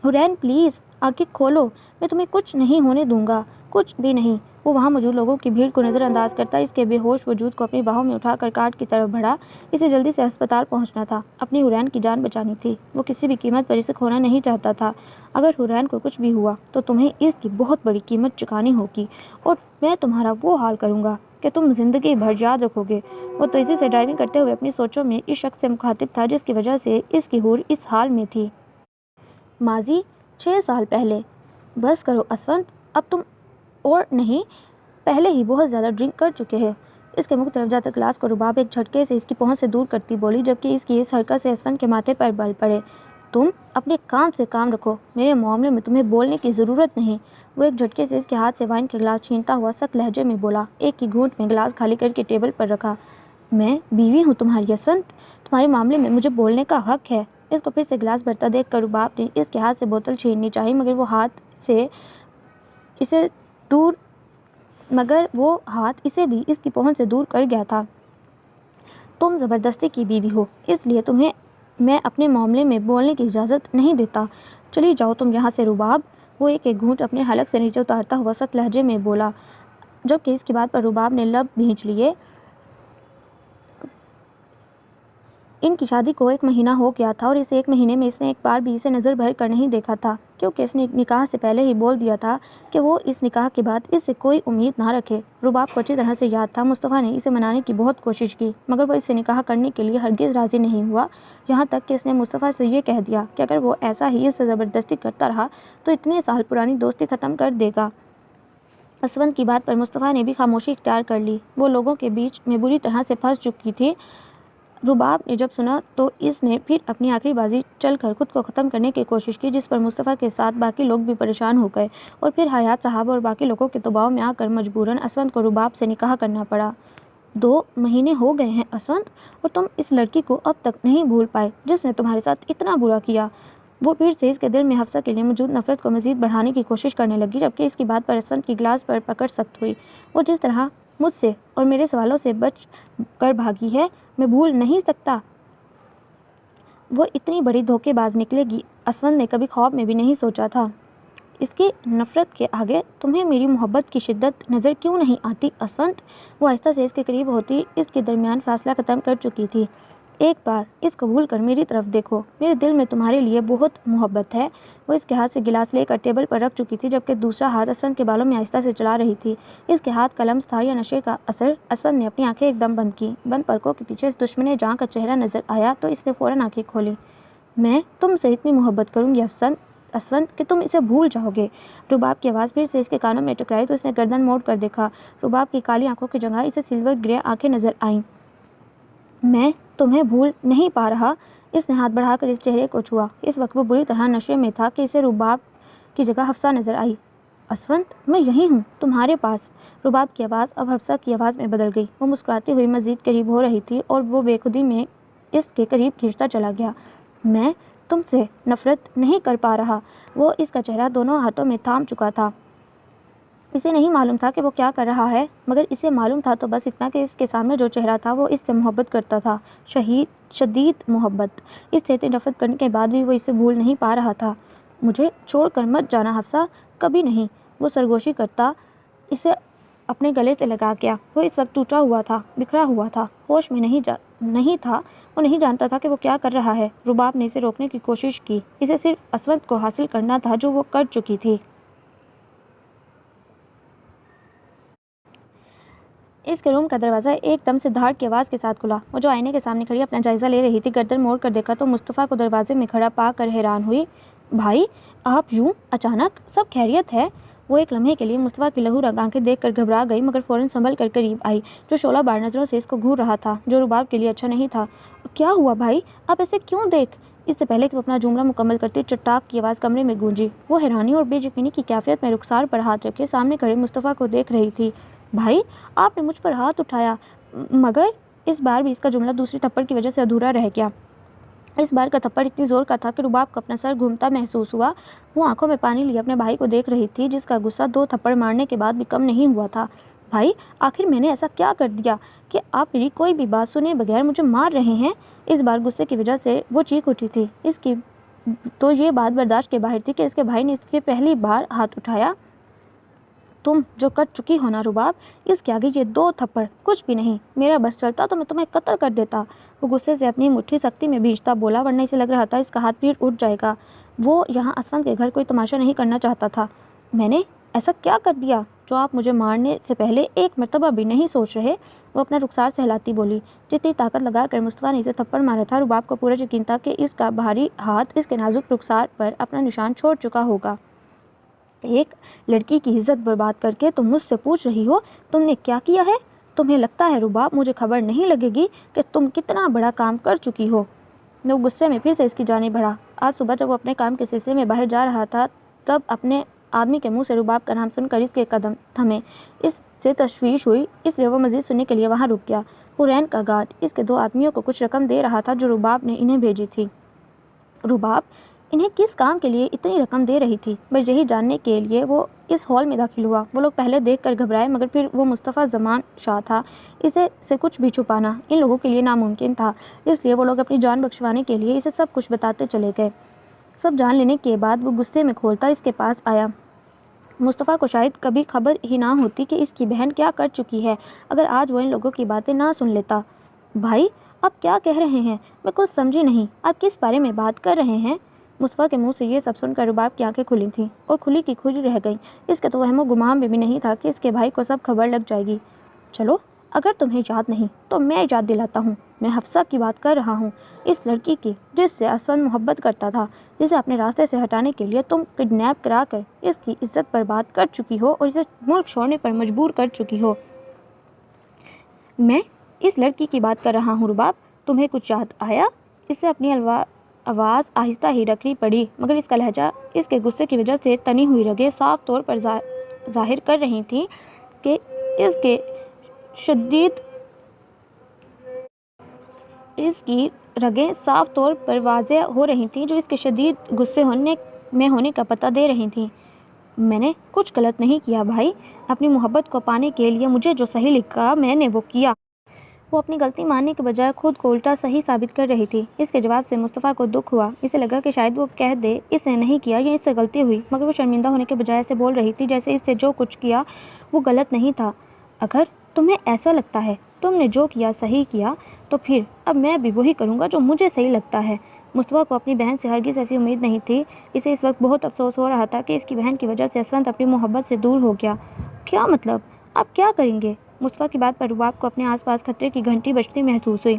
حورین پلیز آنکھیں کھولو، میں تمہیں کچھ نہیں ہونے دوں گا، کچھ بھی نہیں۔ وہ وہاں موجود لوگوں کی بھیڑ کو نظر انداز کرتا اس کے بے ہوش وجود کو اپنی باہوں میں اٹھا کر کارٹ کی طرف بڑھا۔ اسے جلدی سے ہسپتال پہنچنا تھا، اپنی حورین کی جان بچانی تھی۔ وہ کسی بھی قیمت پر اسے کھونا نہیں چاہتا تھا۔ اگر حورین کو کچھ بھی ہوا تو تمہیں اس کی بہت بڑی قیمت چکانی ہوگی، اور میں تمہارا وہ حال کروں گا کہ تم زندگی بھر یاد رکھو گے۔ وہ تیزی سے ڈرائیونگ کرتے ہوئے اپنی سوچوں میں اس شخص سے مخاطب تھا جس کی وجہ سے اس کی حور اس حال میں تھی۔ ماضی 6 سال پہلے۔ بس کرو اسونت، اب تم اور نہیں، پہلے ہی بہت زیادہ ڈرنک کر چکے ہیں۔ اس کے منہ طرف جاتے گلاس کو رباب ایک جھٹکے سے اس کی پہنچ سے دور کرتی بولی، جبکہ اس کی اس حرکت سے اسونت کے ماتھے پر بل پڑے۔ تم اپنے کام سے کام رکھو، میرے معاملے میں تمہیں بولنے کی ضرورت نہیں۔ وہ ایک جھٹکے سے اس کے ہاتھ سے وائن کے گلاس چھینتا ہوا سخت لہجے میں بولا، ایک ہی گھونٹ میں گلاس خالی کر کے ٹیبل پر رکھا۔ میں بیوی ہوں تمہاری اسونت، تمہارے معاملے میں مجھے بولنے کا حق ہے۔ اس کو پھر سے گلاس بھرتا دیکھ کر رباب نے اس کے ہاتھ سے بوتل چھیننی چاہی، مگر وہ ہاتھ اسے بھی اس کی پہنچ سے دور کر گیا تھا۔ تم زبردستی کی بیوی ہو، اس لیے تمہیں میں اپنے معاملے میں بولنے کی اجازت نہیں دیتا۔ چلی جاؤ تم یہاں سے رباب، وہ ایک ایک گھونٹ اپنے حلق سے نیچے اتارتا ہوا سخت لہجے میں بولا، جبکہ اس کی بات پر رباب نے لب بھینچ لیے۔ ان کی شادی کو 1 مہینہ ہو گیا تھا اور اس 1 مہینے میں اس نے ایک بار بھی اسے نظر بھر کر نہیں دیکھا تھا، کیونکہ اس نے نکاح سے پہلے ہی بول دیا تھا کہ وہ اس نکاح کے بعد اس سے کوئی امید نہ رکھے۔ رباب کو اچھی طرح سے یاد تھا مصطفیٰ نے اسے منانے کی بہت کوشش کی، مگر وہ اس سے نکاح کرنے کے لیے ہرگز راضی نہیں ہوا، یہاں تک کہ اس نے مصطفیٰ سے یہ کہہ دیا کہ اگر وہ ایسا ہی اس سے زبردستی کرتا رہا تو اتنے سال پرانی دوستی ختم کر دے گا۔ اسونت کی بات پر مصطفیٰ نے بھی خاموشی اختیار کر لی۔ وہ لوگوں کے بیچ میں بری طرح سے پھنس چکی تھی، رباب نے جب سنا تو اس نے پھر اپنی آخری بازی چل کر خود کو ختم کرنے کی کوشش کی، جس پر مصطفیٰ کے ساتھ باقی لوگ بھی پریشان ہو گئے اور پھر حیات صاحب اور باقی لوگوں کے دباؤ میں آ کر مجبوراً اسود کو رباب سے نکاح کرنا پڑا۔ 2 مہینے ہو گئے ہیں اسود، اور تم اس لڑکی کو اب تک نہیں بھول پائے جس نے تمہارے ساتھ اتنا برا کیا۔ وہ پھر سے اس کے دل میں حفصہ کے لیے موجود نفرت کو مزید بڑھانے کی کوشش کرنے لگی، جبکہ اس کی بات پر اسود کی گلاس پر پکڑ سخت ہوئی۔ وہ جس طرح مجھ سے اور میرے سوالوں سے بچ کر بھاگی ہے، میں بھول نہیں سکتا۔ وہ اتنی بڑی دھوکے باز نکلے گی، اسود نے کبھی خواب میں بھی نہیں سوچا تھا۔ اس کی نفرت کے آگے تمہیں میری محبت کی شدت نظر کیوں نہیں آتی اسود؟ وہ آہستہ سے اس کے قریب ہوتی اس کے درمیان فاصلہ ختم کر چکی تھی۔ ایک بار اس کو بھول کر میری طرف دیکھو، میرے دل میں تمہارے لیے بہت محبت ہے۔ وہ اس کے ہاتھ سے گلاس لے کر ٹیبل پر رکھ چکی تھی، جبکہ دوسرا ہاتھ اسود کے بالوں میں آہستہ سے چلا رہی تھی۔ اس کے ہاتھ کا لمس تھا یا نشے کا اثر؟ اسود نے اپنی آنکھیں ایک دم بند کی۔ بند پلکوں کے پیچھے اس دشمن جاں کا چہرہ نظر آیا تو اس نے فوراً آنکھیں کھولی۔ میں تم سے اتنی محبت کروں گی اسود کہ تم اسے بھول جاؤ گے۔ رباب کی آواز پھر سے اس کے کانوں میں ٹکرائی تو اس نے گردن موڑ کر دیکھا۔ رباب کی کالی آنکھوں کی جگہ اسے سلور گرے آنکھیں نظر آئیں۔ میں تمہیں بھول نہیں پا رہا۔ اس نے ہاتھ بڑھا کر اس چہرے کو چھوا۔ اس وقت وہ بری طرح نشے میں تھا کہ اسے رباب کی جگہ حفصہ نظر آئی۔ اسود، میں یہیں ہوں تمہارے پاس۔ رباب کی آواز اب حفصہ کی آواز میں بدل گئی۔ وہ مسکراتی ہوئی مزید قریب ہو رہی تھی اور وہ بے خودی میں اس کے قریب کھینچتا چلا گیا۔ میں تم سے نفرت نہیں کر پا رہا۔ وہ اس کا چہرہ دونوں ہاتھوں میں تھام چکا تھا۔ اسے نہیں معلوم تھا کہ وہ کیا کر رہا ہے، مگر اسے معلوم تھا تو بس اتنا کہ اس کے سامنے جو چہرہ تھا وہ اس سے محبت کرتا تھا، شدید محبت۔ اس سے اتنی نفرت کرنے کے بعد بھی وہ اسے بھول نہیں پا رہا تھا۔ مجھے چھوڑ کر مت جانا حفصہ، کبھی نہیں۔ وہ سرگوشی کرتا اسے اپنے گلے سے لگا گیا۔ وہ اس وقت ٹوٹا ہوا تھا، بکھرا ہوا تھا، ہوش میں نہیں تھا۔ وہ نہیں جانتا تھا کہ وہ کیا کر رہا ہے۔ رباب نے اسے روکنے کی کوشش کی۔ اسے صرف اسود کو حاصل کرنا تھا جو وہ کر چکی تھی۔ اس کے روم کا دروازہ ایک دم سے دھاڑ کی آواز کے ساتھ کھلا۔ وہ جو آئینے کے سامنے کھڑی اپنا جائزہ لے رہی تھی، گردن موڑ کر دیکھا تو مصطفیٰ کو دروازے میں کھڑا پا کر حیران ہوئی۔ بھائی، آپ یوں اچانک؟ سب خیریت ہے؟ وہ ایک لمحے کے لیے مصطفیٰ کی لہو رنگ آنکھیں دیکھ کر گھبرا گئی، مگر فوراً سنبھل کر قریب آئی۔ جو شعلہ بار نظروں سے اس کو گھور رہا تھا، جو رباب کے لیے اچھا نہیں تھا۔ کیا ہوا بھائی؟ آپ ایسے کیوں دیکھ؟ اس سے پہلے کہ وہ اپنا جملہ مکمل کرتی چٹاک کی آواز کمرے میں گونجی۔ وہ حیرانی اور بے یقینی کی کیفیت میں رخسار پر ہاتھ رکھے سامنے کھڑے مصطفیٰ کو دیکھ رہی تھی۔ بھائی، آپ نے مجھ پر ہاتھ اٹھایا، مگر اس بار بھی اس کا جملہ دوسری تھپڑ کی وجہ سے ادھورا رہ گیا۔ اس بار کا تھپڑ اتنی زور کا تھا کہ رباب کو اپنا سر گھومتا محسوس ہوا۔ وہ آنکھوں میں پانی لیے اپنے بھائی کو دیکھ رہی تھی، جس کا غصہ 2 تھپڑ مارنے کے بعد بھی کم نہیں ہوا تھا۔ بھائی، آخر میں نے ایسا کیا کر دیا کہ آپ میری کوئی بھی بات سنے بغیر مجھے مار رہے ہیں؟ اس بار غصے کی وجہ سے وہ چیخ اٹھی تھی۔ اس کی تو یہ بات برداشت کے باہر تھی کہ اس کے بھائی نے اس کے پہلی بار ہاتھ اٹھایا۔ تم جو کر چکی ہو نا رباب، اس کے آگے یہ 2 تھپڑ کچھ بھی نہیں۔ میرا بس چلتا تو میں تمہیں قتل کر دیتا۔ وہ غصے سے اپنی مٹھی سختی میں بھینچتا بولا، ورنہ اسے لگ رہا تھا اس کا ہاتھ پھر اٹھ جائے گا۔ وہ یہاں اسود کے گھر کوئی تماشا نہیں کرنا چاہتا تھا۔ میں نے ایسا کیا کر دیا جو آپ مجھے مارنے سے پہلے ایک مرتبہ بھی نہیں سوچ رہے؟ وہ اپنا رخسار سہلاتی بولی۔ جتنی طاقت لگا کر مصطفیٰ نے اسے تھپڑ مارا تھا، رباب کو پورا یقین تھا کہ اس کا بھاری ہاتھ اس کے نازک رخسار پر اپنا نشان چھوڑ چکا ہوگا۔ ایک لڑکی کی عزت برباد کر کے تم مجھ سے پوچھ رہی ہو تم نے کیا کیا ہے؟ تمہیں لگتا ہے رباب مجھے خبر نہیں لگے گی کہ تم کتنا بڑا کام کر چکی ہو؟ وہ غصے میں پھر سے اس کی جانب بڑھا۔ آج صبح جب وہ اپنے کام کے سلسلے میں باہر جا رہا تھا، تب اپنے آدمی کے منہ سے رباب کا نام سن کر اس کے قدم تھمے۔ اس سے تشویش ہوئی، اس لیے وہ مزید سننے کے لیے وہاں رک گیا۔ حرین کا گارڈ اس کے 2 آدمیوں کو کچھ رقم دے رہا تھا جو رباب نے انہیں بھیجی تھی۔ رباب انہیں کس کام کے لیے اتنی رقم دے رہی تھی؟ بس یہی جاننے کے لیے وہ اس ہال میں داخل ہوا۔ وہ لوگ پہلے دیکھ کر گھبرائے، مگر پھر وہ مصطفیٰ زمان شاہ تھا، اسے سے کچھ بھی چھپانا ان لوگوں کے لیے ناممکن تھا۔ اس لیے وہ لوگ اپنی جان بخشوانے کے لیے اسے سب کچھ بتاتے چلے گئے۔ سب جان لینے کے بعد وہ غصے میں کھولتا اس کے پاس آیا۔ مصطفیٰ کو شاید کبھی خبر ہی نہ ہوتی کہ اس کی بہن کیا کر چکی ہے، اگر آج وہ ان لوگوں کی باتیں نہ سن لیتا۔ بھائی، آپ کیا کہہ رہے ہیں؟ میں کچھ سمجھی نہیں، آپ کس بارے میں بات کر رہے ہیں؟ مصطفیٰ کے منہ سے یہ سب سن کر رباب کی آنکھیں کھلی تھیں اور کھلی کی کھلی رہ گئیں۔ اس کے تو وہم و گمان میں بھی نہیں تھا کہ اس کے بھائی کو سب خبر لگ جائے گی۔ چلو، اگر تمہیں یاد نہیں تو میں یاد دلاتا ہوں، میں حفصہ کی بات کر رہا ہوں، اس لڑکی کی جس سے اسود محبت کرتا تھا، جسے اپنے راستے سے ہٹانے کے لیے تم کڈنیپ کرا کر اس کی عزت برباد کر چکی ہو اور اسے ملک چھوڑنے پر مجبور کر چکی ہو۔ میں اس لڑکی کی بات کر رہا ہوں رباب، تمہیں کچھ یاد آیا؟ اس سے اپنی آواز آہستہ ہی رکھنی پڑی، مگر اس کا لہجہ اس کے غصے کی وجہ سے تنی ہوئی رگیں صاف طور پر ظاہر کر رہی تھیں کہ اس کی رگیں صاف طور پر واضح ہو رہی تھیں جو اس کے شدید غصے ہونے کا پتہ دے رہی تھیں۔ میں نے کچھ غلط نہیں کیا بھائی، اپنی محبت کو پانے کے لیے مجھے جو صحیح لگا میں نے وہ کیا۔ وہ اپنی غلطی ماننے کے بجائے خود کو الٹا صحیح ثابت کر رہی تھی۔ اس کے جواب سے مصطفیٰ کو دکھ ہوا۔ اسے لگا کہ شاید وہ کہہ دے اس نے نہیں کیا یا اس سے غلطی ہوئی، مگر وہ شرمندہ ہونے کے بجائے ایسے بول رہی تھی جیسے اس سے جو کچھ کیا وہ غلط نہیں تھا۔ اگر تمہیں ایسا لگتا ہے تم نے جو کیا صحیح کیا تو پھر اب میں بھی وہی کروں گا جو مجھے صحیح لگتا ہے۔ مصطفیٰ کو اپنی بہن سے ہرگز ایسی امید نہیں تھی۔ اسے اس وقت بہت افسوس ہو رہا تھا کہ اس کی بہن کی وجہ سے اسفند اپنی محبت سے دور ہو گیا۔ کیا مطلب؟ آپ کیا کریں گے؟ مصطفیٰ کی بات پر رباب کو اپنے آس پاس خطرے کی گھنٹی بجتی محسوس ہوئی۔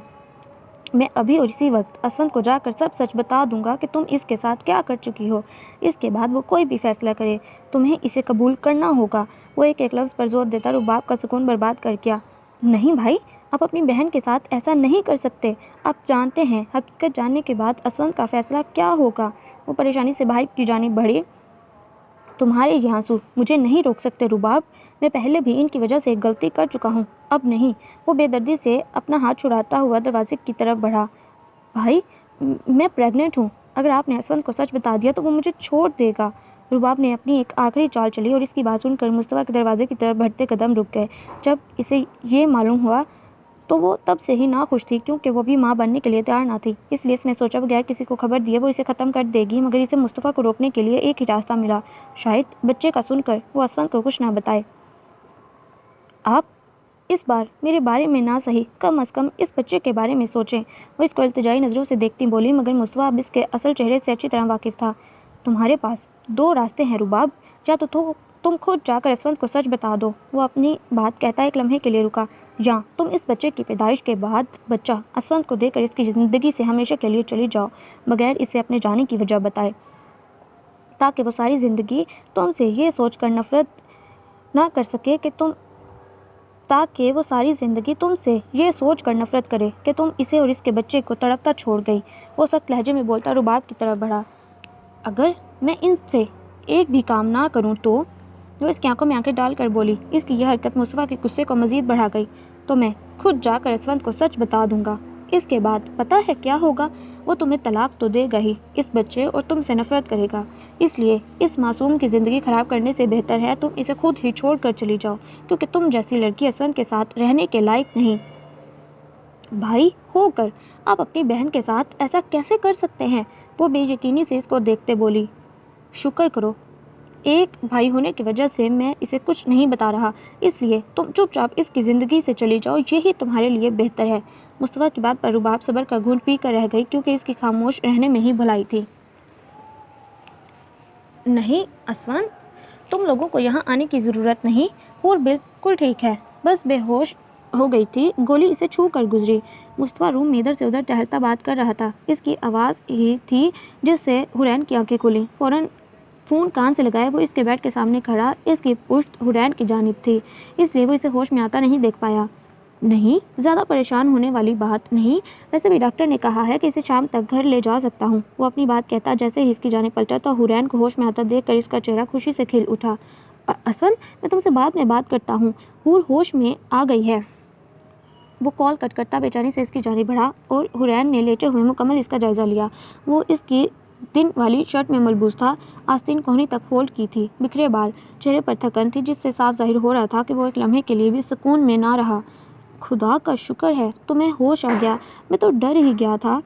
میں ابھی اور اسی وقت اسفند کو جا کر سب سچ بتا دوں گا کہ تم اس کے ساتھ کیا کر چکی ہو۔ اس کے بعد وہ کوئی بھی فیصلہ کرے تمہیں اسے قبول کرنا ہوگا۔ وہ ایک ایک لفظ پر زور دیتا رباب کا سکون برباد کر گیا۔ نہیں بھائی، آپ اپنی بہن کے ساتھ ایسا نہیں کر سکتے۔ آپ جانتے ہیں حقیقت جاننے کے بعد اسفند کا فیصلہ کیا ہوگا۔ وہ پریشانی سے بھائی کی جانب بڑھی۔ تمہارے یہ آنسو مجھے نہیں روک سکتے رباب، میں پہلے بھی ان کی وجہ سے ایک غلطی کر چکا ہوں، اب نہیں۔ وہ بے دردی سے اپنا ہاتھ چھڑاتا ہوا دروازے کی طرف بڑھا۔ بھائی، میں پریگننٹ ہوں، اگر آپ نے اسفند کو سچ بتا دیا تو وہ مجھے چھوڑ دے گا۔ رباب نے اپنی ایک آخری چال چلی اور اس کی بات سن کر مصطفیٰ کے دروازے کی طرف بڑھتے قدم رک گئے۔ جب اسے یہ معلوم ہوا تو وہ تب سے ہی ناخوش تھی، کیونکہ وہ بھی ماں بننے کے لیے تیار نہ تھی۔ اس لیے اس نے سوچا بغیر کسی کو خبر دیے وہ اسے ختم کر دے گی، مگر اسے مصطفیٰ کو روکنے کے لیے ایک ہی راستہ ملا، شاید بچے کا سن کر وہ اسفند کو کچھ نہ بتائے۔ آپ اس بار میرے بارے میں نہ صحیح کم از کم اس بچے کے بارے میں سوچیں۔ وہ اس کو التجائی نظروں سے دیکھتی بولی، مگر مصطفیٰ اب اس کے اصل چہرے سے اچھی طرح واقف تھا۔ تمہارے پاس دو راستے ہیں رباب، یا تو تم خود جا کر اسفند کو سچ بتا دو، وہ اپنی بات کہتا ایک لمحے کے لیے رکا، یا تم اس بچے کی پیدائش کے بعد بچہ اسفند کو دے کر اس کی زندگی سے ہمیشہ کے لیے چلی جاؤ بغیر اسے اپنے جانے کی وجہ بتائے، تاکہ وہ ساری زندگی تم سے یہ سوچ کر نفرت کرے کہ تم اسے اور اس کے بچے کو تڑپتا چھوڑ گئی۔ وہ سخت لہجے میں بولتا رباب کی طرف بڑھا۔ اگر میں ان سے ایک بھی کام نہ کروں تو؟ وہ اس کی آنکھوں میں آنکھیں ڈال کر بولی۔ اس کی یہ حرکت مصطفیٰ کے غصے کو مزید بڑھا گئی۔ تو میں خود جا کر اسفند کو سچ بتا دوں گا، اس کے بعد پتہ ہے کیا ہوگا؟ وہ تمہیں طلاق تو دے گا ہی، اس بچے اور تم سے نفرت کرے گا۔ اس لیے اس معصوم کی زندگی خراب کرنے سے بہتر ہے تم اسے خود ہی چھوڑ کر چلی جاؤ، کیونکہ تم جیسی لڑکی اسفند کے ساتھ رہنے کے لائق نہیں۔ بھائی ہو کر آپ اپنی بہن کے ساتھ ایسا کیسے کر سکتے ہیں؟ وہ بے یقینی سے اس کو دیکھتے بولی۔ شکر کرو، ایک بھائی ہونے کی وجہ سے میں اسے کچھ نہیں بتا رہا، اس لیے تم چپ چاپ اس کی زندگی سے چلی جاؤ، یہی تمہارے لیے بہتر ہے۔ مصطفیٰ کی بات پر رباب صبر کا گھونٹ پی کر رہ گئی، کیونکہ اس کی خاموش رہنے میں ہی بھلائی تھی۔ نہیں اسفند، تم لوگوں کو یہاں آنے کی ضرورت نہیں، اور بالکل ٹھیک ہے، بس بے ہوش ہو گئی تھی، گولی اسے چھو کر گزری۔ مصطفیٰ روم میں ادھر سے ادھر ٹہلتا بات کر رہا تھا۔ اس کی آواز ہی تھی جس سے حرین کی آنکھیں کھلیں۔ فوراً فون کان سے لگائے وہ اس کے بیڈ کے سامنے کھڑا، اس کی پشت حرین کی جانب تھی، اس لیے وہ اسے ہوش میں آتا نہیں دیکھ پایا۔ نہیں، زیادہ پریشان ہونے والی بات نہیں، ویسے بھی ڈاکٹر نے کہا ہے کہ اسے شام تک گھر لے جا سکتا ہوں۔ وہ اپنی بات کہتا جیسے ہی اس کی جانب پلٹا تو حرین کو ہوش میں آتا دیکھ کر اس کا چہرہ خوشی سے کھل اٹھا۔ اسفند، میں تم سے بعد میں بات کرتا ہوں، حور ہوش میں آ گئی ہے۔ وہ کال کٹ کرتا بے چینی سے اس کی جانب بڑھا اور حرین نے لیٹے ہوئے مکمل اس کا جائزہ لیا۔ وہ اس کی دن والی شرٹ میں ملبوس تھا، آستین کونی تک فولڈ کی تھی، بکھرے بال، چہرے پر تھکن تھی جس سے صاف ظاہر ہو رہا تھا کہ وہ ایک لمحے کے لیے بھی سکون میں نہ رہا۔ خدا کا شکر ہے تمہیں ہوش آ گیا، میں تو ڈر ہی گیا تھا،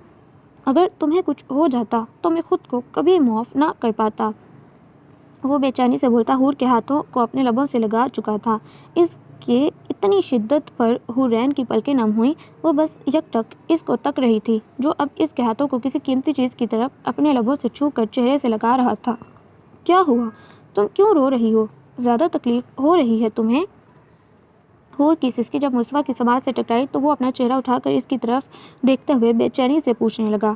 اگر تمہیں کچھ ہو جاتا تو میں خود کو کبھی معاف نہ کر پاتا۔ وہ بے چینی سے بولتا حور کے ہاتھوں کو اپنے لبوں سے لگا چکا تھا۔ اس کے اتنی شدت پر حرین کی پلکیں نم ہوئیں، وہ بس یک ٹک اس کو تک رہی تھی جو اب اس کے ہاتھوں کو کسی قیمتی چیز کی طرف اپنے لبوں سے چھو کر چہرے سے لگا رہا تھا۔ کیا ہوا؟ تم کیوں رو رہی ہو؟ زیادہ تکلیف ہو رہی ہے تمہیں؟ حور کی سسکی جب مصطفیٰ کی سماعت سے ٹکرائی تو وہ اپنا چہرہ اٹھا کر اس کی طرف دیکھتے ہوئے بے چینی سے پوچھنے لگا۔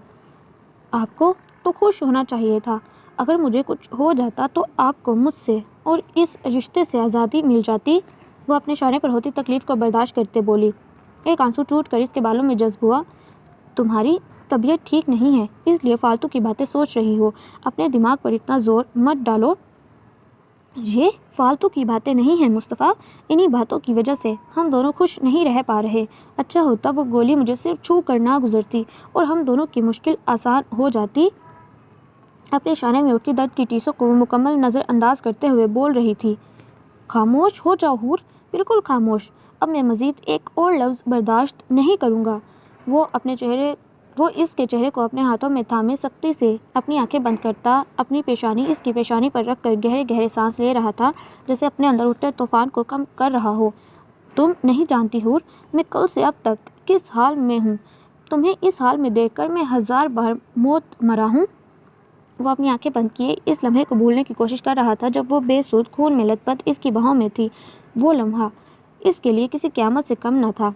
آپ کو تو خوش ہونا چاہیے تھا، اگر مجھے کچھ ہو جاتا تو آپ کو مجھ سے اور اس رشتے سے آزادی مل جاتی۔ وہ اپنے شانے پر ہوتی تکلیف کو برداشت کرتے بولی۔ ایک آنسو ٹوٹ کر اس کے بالوں میں جذب ہوا۔ تمہاری طبیعت ٹھیک نہیں ہے، اس لیے فالتو کی باتیں سوچ رہی ہو، اپنے دماغ پر اتنا زور مت ڈالو۔ یہ فالتو کی باتیں نہیں ہیں مصطفیٰ، انہی باتوں کی وجہ سے ہم دونوں خوش نہیں رہ پا رہے۔ اچھا ہوتا وہ گولی مجھے صرف چھو کر نہ گزرتی اور ہم دونوں کی مشکل آسان ہو جاتی۔ اپنے شانے میں اٹھتی درد کی ٹیسوں کو مکمل نظر انداز کرتے ہوئے بول رہی تھی۔ خاموش ہو جاؤ حور، بالکل خاموش، اب میں مزید ایک اور لفظ برداشت نہیں کروں گا۔ وہ اس کے چہرے کو اپنے ہاتھوں میں تھامے سختی سے اپنی آنکھیں بند کرتا اپنی پیشانی اس کی پیشانی پر رکھ کر گہرے گہرے سانس لے رہا تھا، جیسے اپنے اندر اٹھتے طوفان کو کم کر رہا ہو۔ تم نہیں جانتی حور، میں کل سے اب تک کس حال میں ہوں، تمہیں اس حال میں دیکھ کر میں 1000 بار موت مرا ہوں۔ وہ اپنی آنکھیں بند کیے اس لمحے کو بھولنے کی کوشش کر رہا تھا جب وہ بے سود خون میں لت پت اس کی باہوں میں تھی۔ وہ لمحہ اس کے لیے کسی قیامت سے کم نہ تھا۔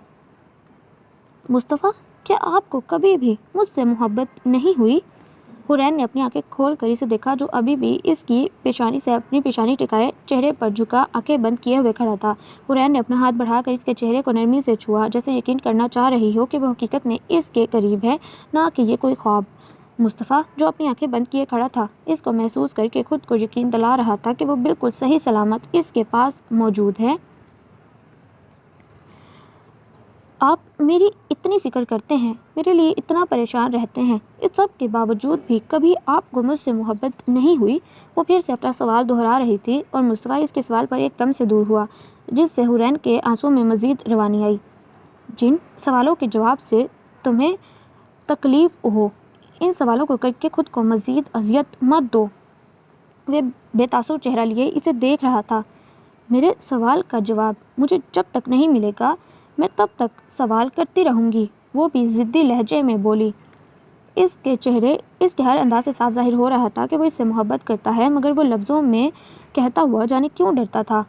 مصطفیٰ، کیا آپ کو کبھی بھی مجھ سے محبت نہیں ہوئی؟ حورین نے اپنی آنکھیں کھول کر اسے دیکھا، جو ابھی بھی اس کی پیشانی سے اپنی پیشانی ٹکائے چہرے پر جھکا آنکھیں بند کیے ہوئے کھڑا تھا۔ حورین نے اپنا ہاتھ بڑھا کر اس کے چہرے کو نرمی سے چھوا، جیسے یقین کرنا چاہ رہی ہو کہ وہ حقیقت میں اس کے قریب ہے، نہ کہ یہ کوئی خواب۔ مصطفیٰ، جو اپنی آنکھیں بند کیے کھڑا تھا، اس کو محسوس کر کے خود کو یقین دلا رہا تھا کہ وہ بالکل صحیح سلامت اس کے پاس موجود ہے۔ آپ میری اتنی فکر کرتے ہیں، میرے لیے اتنا پریشان رہتے ہیں، اس سب کے باوجود بھی کبھی آپ کو مجھ سے محبت نہیں ہوئی؟ وہ پھر سے اپنا سوال دہرا رہی تھی اور مصطفیٰ اس کے سوال پر ایک دم سے دور ہوا، جس سے حورین کے آنسوں میں مزید روانی آئی۔ جن سوالوں کے جواب سے تمہیں تکلیف ہو، ان سوالوں کو کر کے خود کو مزید اذیت مت دو۔ وہ بے تاثر چہرہ لیے اسے دیکھ رہا تھا۔ میرے سوال کا جواب مجھے جب تک نہیں ملے گا، میں تب تک سوال کرتی رہوں گی، وہ بھی ضدی لہجے میں بولی۔ اس کے ہر انداز سے صاف ظاہر ہو رہا تھا کہ وہ اس سے محبت کرتا ہے، مگر وہ لفظوں میں کہتا ہوا جانے کیوں ڈرتا تھا۔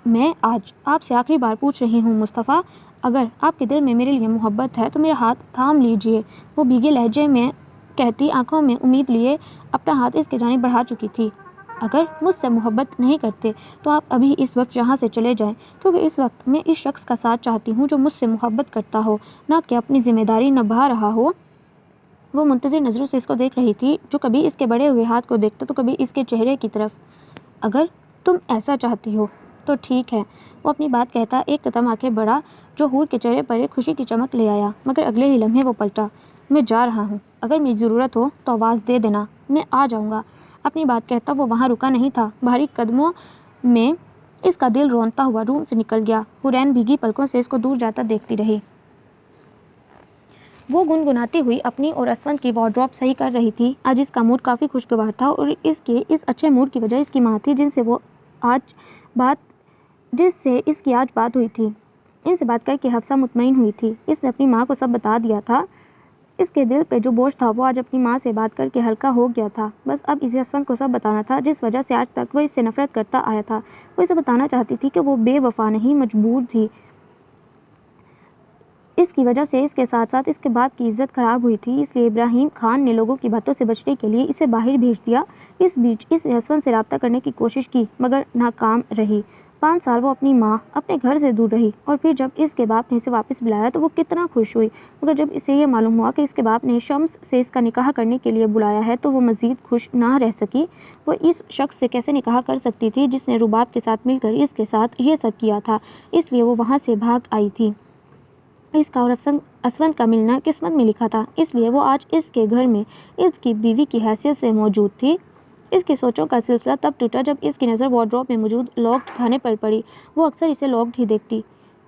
میں آج آپ سے آخری بار پوچھ رہی ہوں مصطفیٰ، اگر آپ کے دل میں میرے لیے محبت ہے تو میرا ہاتھ تھام لیجیے۔ وہ بھیگے لہجے میں کہتی آنکھوں میں امید لیے اپنا ہاتھ اس کے جانب بڑھا چکی تھی۔ اگر مجھ سے محبت نہیں کرتے تو آپ ابھی اس وقت یہاں سے چلے جائیں، کیونکہ اس وقت میں اس شخص کا ساتھ چاہتی ہوں جو مجھ سے محبت کرتا ہو، نہ کہ اپنی ذمہ داری نبھا رہا ہو۔ وہ منتظر نظروں سے اس کو دیکھ رہی تھی، جو کبھی اس کے بڑے ہوئے ہاتھ کو دیکھتا تو کبھی اس کے چہرے کی طرف۔ اگر تم ایسا چاہتی ہو تو ٹھیک ہے، وہ اپنی بات کہتا ایک قدم آگے بڑھا، جو حور کے چہرے پر ایک خوشی کی چمک لے آیا، مگر اگلے ہی لمحے وہ پلٹا۔ میں جا رہا ہوں، اگر میری ضرورت ہو تو آواز دے دینا، میں آ جاؤں گا۔ اپنی بات کہتا وہ وہاں رکا نہیں تھا، بھاری قدموں میں اس کا دل رونتا ہوا روم سے نکل گیا۔ حورین بھیگی پلکوں سے اس کو دور جاتا دیکھتی رہی۔ وہ گنگناتی ہوئی اپنی اور اسود کی وارڈروب صحیح کر رہی تھی۔ آج اس کا موڈ کافی خوشگوار تھا اور اس کے اس اچھے موڈ کی وجہ اس کی ماں تھی، جس سے اس کی آج بات ہوئی تھی۔ ان سے بات کر کے حفصہ مطمئن ہوئی تھی، اس نے اپنی ماں کو سب بتا دیا تھا۔ اس کے دل پہ جو بوجھ تھا وہ آج اپنی ماں سے بات کر کے ہلکا ہو گیا تھا۔ بس اب اسے اسود کو سب بتانا تھا، جس وجہ سے آج تک وہ اس سے نفرت کرتا آیا تھا۔ وہ اسے بتانا چاہتی تھی کہ وہ بے وفا نہیں، مجبور تھی۔ اس کی وجہ سے اس کے ساتھ ساتھ اس کے باپ کی عزت خراب ہوئی تھی، اس لیے ابراہیم خان نے لوگوں کی باتوں سے بچنے کے لیے اسے باہر بھیج دیا۔ اس بیچ اس نے اسود سے رابطہ کرنے کی کوشش کی، مگر ناکام رہی۔ 5 سال وہ اپنی ماں، اپنے گھر سے دور رہی، اور پھر جب اس کے باپ نے اسے واپس بلایا تو وہ کتنا خوش ہوئی، مگر جب اسے یہ معلوم ہوا کہ اس کے باپ نے شمس سے اس کا نکاح کرنے کے لیے بلایا ہے تو وہ مزید خوش نہ رہ سکی۔ وہ اس شخص سے کیسے نکاح کر سکتی تھی جس نے رباب کے ساتھ مل کر اس کے ساتھ یہ سب کیا تھا، اس لیے وہ وہاں سے بھاگ آئی تھی۔ اس کا اور اسود کا ملنا قسمت میں لکھا تھا، اس لیے وہ آج اس کے گھر میں اس کی بیوی کی حیثیت سے موجود تھی۔ اس کی سوچوں کا سلسلہ تب ٹوٹا جب اس کی نظر وارڈروب میں موجود لاکڈ کھانے پر پڑی۔ وہ اکثر اسے لاکڈ ہی دیکھتی۔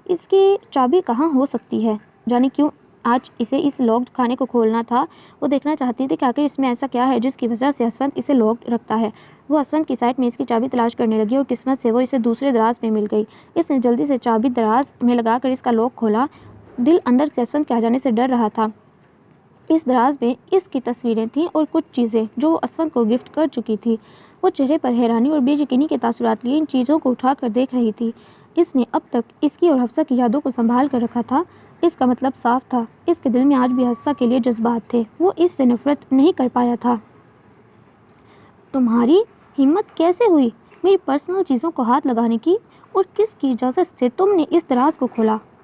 اس کی چابی کہاں ہو سکتی ہے؟ جانے کیوں آج اسے اس لاکڈ کھانے کو کھولنا تھا۔ وہ دیکھنا چاہتی تھی کہ آخر اس میں ایسا کیا ہے جس کی وجہ سے اسود اسے لاکڈ رکھتا ہے۔ وہ اسود کی سائٹ میں اس کی چابی تلاش کرنے لگی اور قسمت سے وہ اسے دوسرے دراز میں مل گئی۔ اس نے جلدی سے چابی دراز میں لگا کر اس کا لاک کھولا۔ دل اندر سے اسود کے آ جانے سے ڈر رہا تھا۔ اس دراز میں اس کی تصویریں تھیں اور کچھ چیزیں جو وہ اسود کو گفٹ کر چکی تھی۔ وہ چہرے پر حیرانی اور بے یقینی کے تاثرات لیے ان چیزوں کو اٹھا کر دیکھ رہی تھی۔ اس نے اب تک اس کی اور حفصہ کی یادوں کو سنبھال کر رکھا تھا۔ اس کا مطلب صاف تھا، اس کے دل میں آج بھی حفصہ کے لیے جذبات تھے، وہ اس سے نفرت نہیں کر پایا تھا۔ تمہاری ہمت کیسے ہوئی میری پرسنل چیزوں کو ہاتھ لگانے کی، اور کس کی اجازت سے تم نے اس دراز کو کھولا؟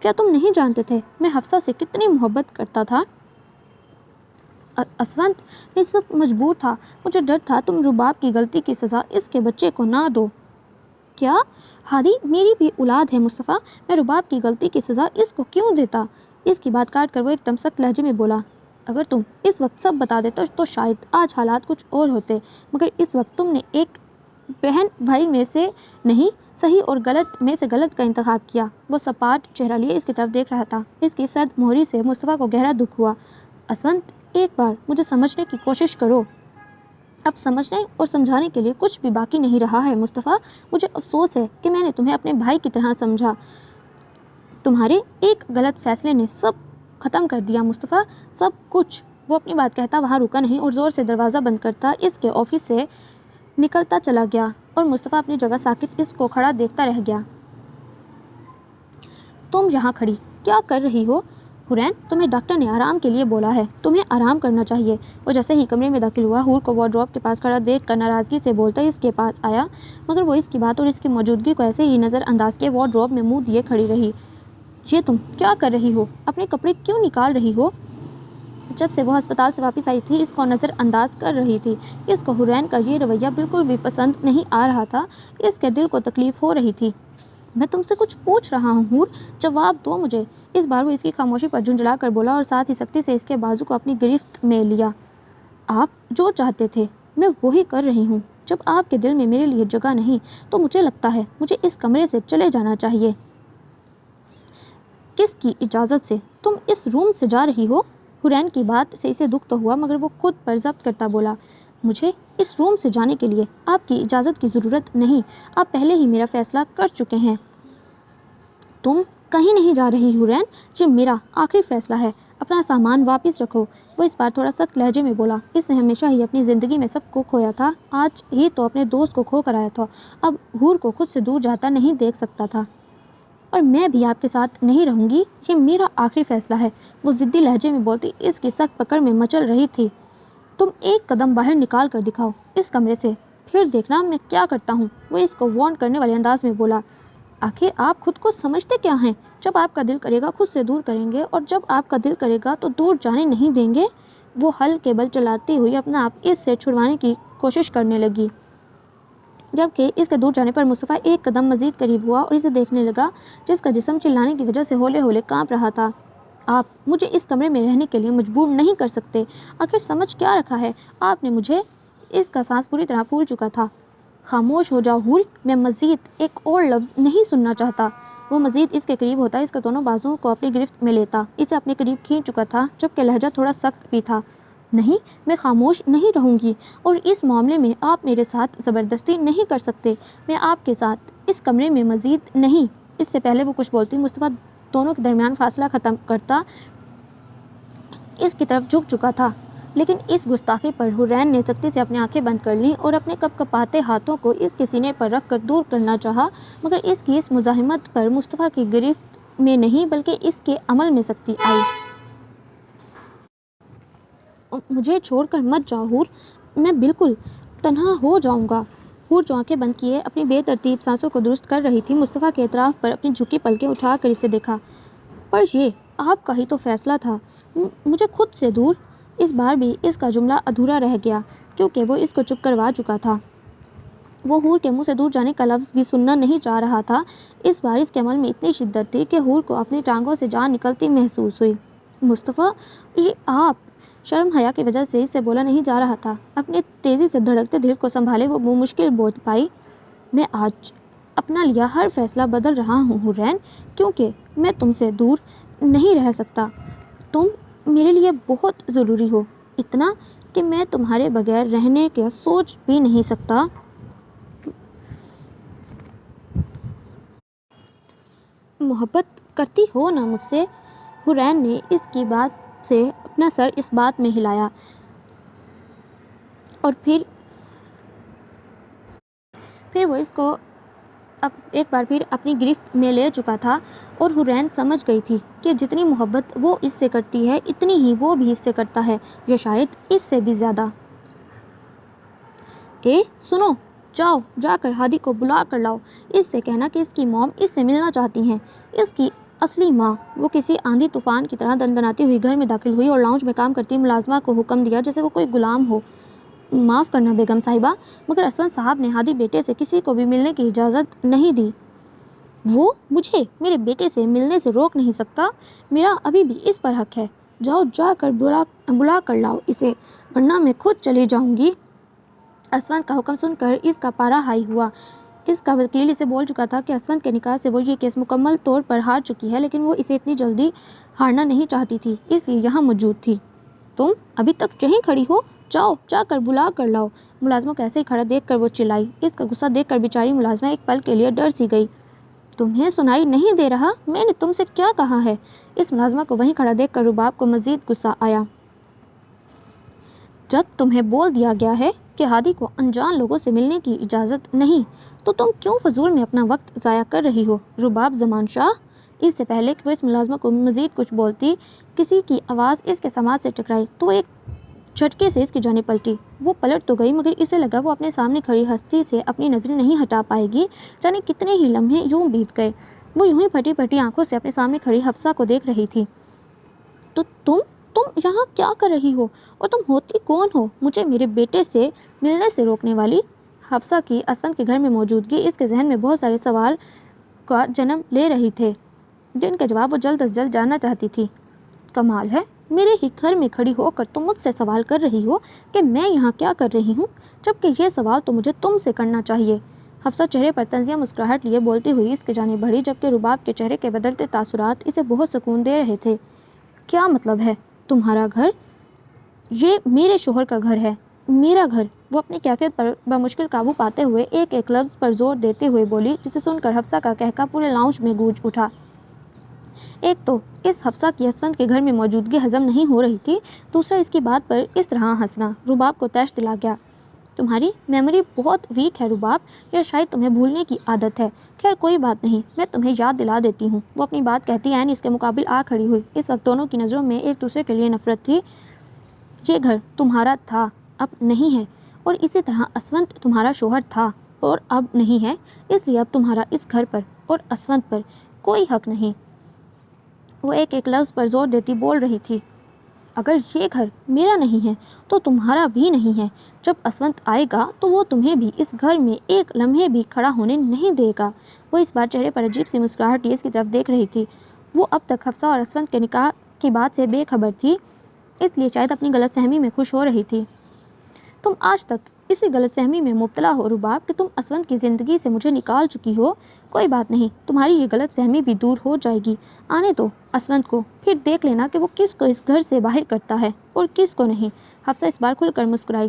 کیا تم نہیں جانتے تھے میں حفصہ سے کتنی محبت کرتا تھا؟ اسونت، میں اس وقت مجبور تھا، مجھے ڈر تھا تم رباب کی غلطی کی سزا اس کے بچے کو نہ دو۔ کیا؟ ہادی میری بھی اولاد ہے مصطفیٰ، میں رباب کی غلطی کی سزا اس کو کیوں دیتا؟ اس کی بات کاٹ کر وہ ایک دم سخت لہجے میں بولا، اگر تم اس وقت سب بتا دیتا تو شاید آج حالات کچھ اور ہوتے، مگر اس وقت تم نے ایک بہن بھائی میں سے نہیں، صحیح اور غلط میں سے غلط کا انتخاب کیا۔ وہ سپاٹ چہرہ لیے اس کی طرف دیکھ رہا تھا۔ اس کی سرد مہری سے مصطفیٰ کو گہرا دکھ ہوا۔ اسونت، ایک بار مجھے سمجھنے کی کوشش کرو۔ اب سمجھنے اور سمجھانے کے لیے کچھ بھی باقی نہیں رہا ہے مصطفیٰ، مجھے افسوس ہے کہ میں نے تمہیں اپنے بھائی کی طرح سمجھا۔ تمہارے ایک غلط فیصلے نے سب ختم کر دیا مصطفیٰ، سب کچھ۔ وہ اپنی بات کہتا وہاں رکا نہیں اور زور سے دروازہ بند کرتا اس کے آفس سے نکلتا چلا گیا اور مصطفیٰ اپنی جگہ ساکت اس کو کھڑا دیکھتا رہ گیا۔ تم یہاں کھڑی کیا کر رہی ہو؟ حورین، تمہیں ڈاکٹر نے آرام کے لیے بولا ہے، تمہیں آرام کرنا چاہیے۔ وہ جیسے ہی کمرے میں داخل ہوا، حور کو وارڈروب کے پاس کھڑا دیکھ کر ناراضگی سے بولتا اس کے پاس آیا، مگر وہ اس کی بات اور اس کی موجودگی کو ایسے ہی نظر انداز کے وارڈروب میں منہ دیے کھڑی رہی۔ یہ تم کیا کر رہی ہو؟ اپنے کپڑے کیوں نکال رہی ہو؟ جب سے وہ ہسپتال سے واپس آئی تھی اس کو نظر انداز کر رہی تھی۔ اس کو حورین کا یہ رویہ بالکل بھی پسند نہیں آ رہا تھا، اس کے دل کو تکلیف ہو رہی تھی۔ میں تم سے کچھ پوچھ رہا ہوں حور، جواب دو مجھے۔ اس بار وہ اس کی خاموشی پر جھنجھلا کر بولا اور ساتھ ہی سختی سے اس کے بازو کو اپنی گرفت میں لیا۔ آپ جو چاہتے تھے میں وہی کر رہی ہوں۔ جب آپ کے دل میں میرے لیے جگہ نہیں تو مجھے لگتا ہے مجھے اس کمرے سے چلے جانا چاہیے۔ کس کی اجازت سے تم اس روم سے جا رہی ہو؟ حورین کی بات سے اسے دکھ تو ہوا مگر وہ خود پر ضبط کرتا بولا، مجھے اس روم سے جانے کے لیے آپ کی اجازت کی ضرورت نہیں، آپ پہلے ہی میرا فیصلہ کر چکے ہیں۔ تم کہیں نہیں جا رہی حورین، یہ میرا آخری فیصلہ ہے، اپنا سامان واپس رکھو۔ وہ اس بار تھوڑا سخت لہجے میں بولا، اس نے ہمیشہ ہی اپنی زندگی میں سب کو کھویا تھا، آج ہی تو اپنے دوست کو کھو کر آیا تھا، اب حور کو خود سے دور جاتا نہیں دیکھ سکتا تھا۔ اور میں بھی آپ کے ساتھ نہیں رہوں گی، یہ میرا آخری فیصلہ ہے۔ وہ ضدی لہجے میں بولتی اس کی سخت پکڑ میں مچل رہی تھی۔ تم ایک قدم باہر نکال کر دکھاؤ اس کمرے سے، پھر دیکھنا میں کیا کرتا ہوں۔ وہ اس کو وارن کرنے والے انداز میں بولا، آخر آپ خود کو سمجھتے کیا ہیں؟ جب آپ کا دل کرے گا خود سے دور کریں گے اور جب آپ کا دل کرے گا تو دور جانے نہیں دیں گے۔ وہ حل کے بل چلاتی ہوئی اپنا آپ اس سے چھڑوانے کی کوشش کرنے لگی، جبکہ اس کے دور جانے پر مصطفیٰ ایک قدم مزید قریب ہوا اور اسے دیکھنے لگا جس کا جسم چلانے کی وجہ سے ہولے ہولے کانپ رہا تھا۔ آپ مجھے اس کمرے میں رہنے کے لیے مجبور نہیں کر سکتے، آخر سمجھ کیا رکھا ہے آپ نے مجھے؟ اس کا سانس پوری طرح پھول چکا تھا۔ خاموش ہو جاؤ حور، میں مزید ایک اور لفظ نہیں سننا چاہتا۔ وہ مزید اس کے قریب ہوتا، اس کے دونوں بازوؤں کو اپنی گرفت میں لیتا، اسے اپنے قریب کھینچ چکا تھا جبکہ لہجہ تھوڑا سخت بھی تھا۔ نہیں، میں خاموش نہیں رہوں گی اور اس معاملے میں آپ میرے ساتھ زبردستی نہیں کر سکتے، میں آپ کے ساتھ اس کمرے میں مزید نہیں۔ اس سے پہلے وہ کچھ بولتی مصطفیٰ دونوں کے درمیان فاصلہ ختم کرتا اس کی طرف جھک چکا تھا، لیکن اس گستاخی پر حورین نے سختی سے اپنی آنکھیں بند کر لیں اور اپنے کپ کپاتے ہاتھوں کو اس کے سینے پر رکھ کر دور کرنا چاہا، مگر اس کی اس مزاحمت پر مصطفیٰ کی گرفت میں نہیں بلکہ اس کے عمل میں سختی آئی۔ مجھے چھوڑ کر مت جاؤ حور، میں بالکل تنہا ہو جاؤں گا۔ حور جو آنکھیں بند کیے اپنی بے ترتیب سانسوں کو درست کر رہی تھی، مصطفیٰ کے اطراف پر اپنی جھکی پلکیں اٹھا کر اسے دیکھا۔ پر یہ آپ کا ہی تو فیصلہ تھا، مجھے خود سے دور۔ اس بار بھی اس کا جملہ ادھورا رہ گیا کیونکہ وہ اس کو چپ کروا چکا تھا۔ وہ حور کے منہ سے دور جانے کا لفظ بھی سننا نہیں چاہ رہا تھا۔ اس بار اس کے عمل میں اتنی شدت تھی کہ حور کو اپنی ٹانگوں سے جان نکلتی محسوس ہوئی۔ مصطفیٰ، یہ آپ؟ شرم حیا کی وجہ سے اس سے بولا نہیں جا رہا تھا۔ اپنے تیزی سے دھڑکتے دل کو سنبھالے وہ مشکل بول پائی، میں آج اپنا لیا ہر فیصلہ بدل رہا ہوں حورین، کیونکہ میں تم سے دور نہیں رہ سکتا۔ تم میرے لیے بہت ضروری ہو، اتنا کہ میں تمہارے بغیر رہنے کا سوچ بھی نہیں سکتا۔ محبت کرتی ہو نا مجھ سے؟ حورین نے اس کی بات سے اپنا سر اس بات میں ہلایا اور پھر وہ اس کو ایک بار پھر اپنی گرفت میں لے چکا تھا، اور حورین سمجھ گئی تھی کہ جتنی محبت وہ اس سے کرتی ہے اتنی ہی وہ بھی اس سے کرتا ہے، یا شاید اس سے بھی زیادہ۔ سنو، جا کر ہادی کو بلا کر لاؤ، اس سے کہنا کہ اس کی موم اس سے ملنا چاہتی ہیں، اس کی اصلی ماں وہ کسی آندھی طوفان کی طرح دندناتی ہوئی گھر میں داخل ہوئی اور لاؤنج میں کام کرتی ملازمہ کو حکم دیا جیسے وہ کوئی غلام ہو. معاف کرنا بیگم صاحبہ، مگر اسود صاحب نے ہادی بیٹے سے کسی کو بھی ملنے کی اجازت نہیں دی. وہ مجھے میرے بیٹے سے ملنے سے روک نہیں سکتا. میرا ابھی بھی اس پر حق ہے. جاؤ جا کر بلا کر لاؤ اسے، ورنہ میں خود چلی جاؤں گی. اسود کا حکم سن کر اس کا پارا ہائی ہوا. اس کا وکیل اسے بول چکا تھا کہ اسود کے نکاح سے وہ یہ کیس مکمل طور پر ہار چکی ہے، لیکن وہ اسے اتنی جلدی ہارنا نہیں چاہتی تھی، اس لیے یہاں موجود تھی. تم ابھی تک یہیں کھڑی ہو؟ جاؤ جا کر بلا کر لاؤ. ملازمہ کو ایسے ہی کھڑا دیکھ کر وہ چلائی. اس کا غصہ دیکھ کر بیچاری ملازمہ ایک پل کے لیے ڈر سی گئی. تمہیں سنائی نہیں دے رہا؟ میں نے تم سے کیا کہا ہے؟ اس ملازمہ کو وہیں کھڑا دیکھ کر رباب کو مزید غصہ آیا. جب تمہیں بول دیا گیا ہے کہ ہادی کو انجان لوگوں سے ملنے کی اجازت نہیں، تو تم کیوں فضول میں اپنا وقت ضائع کر رہی ہو؟ رباب زمان شاہ. اس سے پہلے کہ وہ اس ملازمہ کو مزید کچھ بولتی، کسی کی آواز اس کے سماعت سے ٹکرائی تو ایک جھٹکے سے اس کی جانب پلٹی. وہ پلٹ تو گئی مگر اسے لگا وہ اپنے سامنے کھڑی ہستی سے اپنی نظریں نہیں ہٹا پائے گی. جانے کتنے ہی لمحے یوں بیت گئے. وہ یوں ہی پھٹی پھٹی آنکھوں سے اپنے سامنے کھڑی حفصہ کو دیکھ رہی تھی. تو تم یہاں کیا کر رہی ہو؟ اور تم ہوتی کون ہو مجھے میرے بیٹے سے ملنے سے روکنے والی؟ حفصہ کی اسود کے گھر میں موجودگی اس کے ذہن میں بہت سارے سوال کا جنم لے رہی تھے، جن کا جواب وہ جلد از جلد جاننا چاہتی تھی. کمال ہے، میرے ہی گھر میں کھڑی ہو کر تم مجھ سے سوال کر رہی ہو کہ میں یہاں کیا کر رہی ہوں، جبکہ یہ سوال تو مجھے تم سے کرنا چاہیے. حفصہ چہرے پر طنزیہ مسکراہٹ لیے بولتی ہوئی اس کے جانب بڑھی، جبکہ رباب کے چہرے کے بدلتے تاثرات اسے بہت سکون دے رہے تھے. کیا مطلب ہے تمہارا گھر؟ یہ میرے شوہر کا گھر ہے. میرا گھر؟ وہ اپنی کیفیت پر بمشکل قابو پاتے ہوئے ایک ایک لفظ پر زور دیتے ہوئے بولی، جسے سن کر حفصہ کا قہقہ پورے لاؤنج میں گونج اٹھا. ایک تو اس حفصہ کی اسود کے گھر میں موجودگی ہضم نہیں ہو رہی تھی، دوسرا اس کی بات پر اس طرح ہنسنا. رباب کو طیش دلا گیا. تمہاری میموری بہت ویک ہے رباب، یا شاید تمہیں بھولنے کی عادت ہے. خیر کوئی بات نہیں، میں تمہیں یاد دلا دیتی ہوں. وہ اپنی بات کہتی عین اس کے مقابل آ کھڑی ہوئی. اس وقت دونوں کی نظروں میں ایک دوسرے کے لیے نفرت تھی. یہ گھر تمہارا تھا، اب نہیں ہے، اور اسی طرح اسود تمہارا شوہر تھا اور اب نہیں ہے، اس لیے اب تمہارا اس گھر پر اور اسود پر کوئی حق نہیں. وہ ایک ایک لفظ پر زور دیتی بول رہی تھی. اگر یہ گھر میرا نہیں ہے تو تمہارا بھی نہیں ہے. جب اسود آئے گا تو وہ تمہیں بھی اس گھر میں ایک لمحے بھی کھڑا ہونے نہیں دے گا. وہ اس بار چہرے پر عجیب سی مسکراہٹ لیے اس کی طرف دیکھ رہی تھی. وہ اب تک حفصہ اور اسود کے نکاح کی بات سے بے خبر تھی، اس لیے شاید اپنی غلط فہمی میں خوش ہو رہی تھی. تم آج تک اسی غلط فہمی میں مبتلا ہو رباب کہ تم اسود کی زندگی سے مجھے نکال چکی ہو. کوئی بات نہیں، تمہاری یہ غلط فہمی بھی دور ہو جائے گی. آنے دو اسود کو، پھر دیکھ لینا کہ وہ کس کو اس گھر سے باہر کرتا ہے اور کس کو نہیں. حفصہ اس بار کھل کر مسکرائی.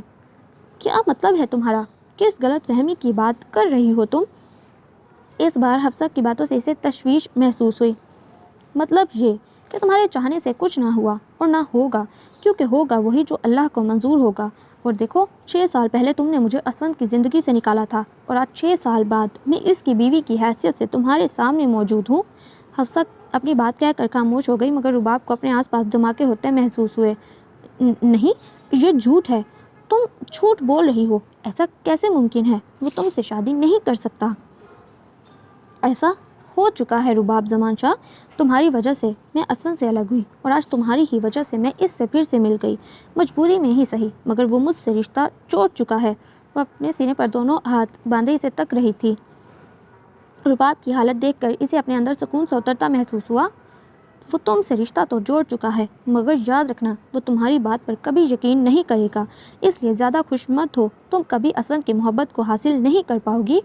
کیا مطلب ہے تمہارا؟ کس غلط فہمی کی بات کر رہی ہو تم؟ اس بار حفصہ کی باتوں سے اسے تشویش محسوس ہوئی. مطلب یہ کہ تمہارے چاہنے سے کچھ نہ ہوا اور نہ ہوگا، کیونکہ ہوگا وہی جو اللہ کو منظور ہوگا. اور دیکھو، 6 سال پہلے تم نے مجھے اسود کی زندگی سے نکالا تھا، اور آج 6 سال بعد میں اس کی بیوی کی حیثیت سے تمہارے سامنے موجود ہوں. حفصہ اپنی بات کہہ کر خاموش ہو گئی، مگر رباب کو اپنے آس پاس دھماکے ہوتے محسوس ہوئے. نہیں، یہ جھوٹ ہے. تم جھوٹ بول رہی ہو. ایسا کیسے ممکن ہے؟ وہ تم سے شادی نہیں کر سکتا. ایسا ہو چکا ہے رباب زمان شاہ. تمہاری وجہ سے میں اسود سے الگ ہوئی، اور آج تمہاری ہی وجہ سے میں اس سے پھر سے مل گئی. مجبوری میں ہی صحیح، مگر وہ مجھ سے رشتہ توڑ چکا ہے. وہ اپنے سینے پر دونوں ہاتھ باندھے اسے تک رہی تھی. رباب کی حالت دیکھ کر اسے اپنے اندر سکون سا اترتا محسوس ہوا. وہ تم سے رشتہ تو جوڑ چکا ہے، مگر یاد رکھنا وہ تمہاری بات پر کبھی یقین نہیں کرے گا، اس لیے زیادہ خوش مت ہو. تم کبھی اسود کی محبت کو حاصل نہیں کر پاؤ گی.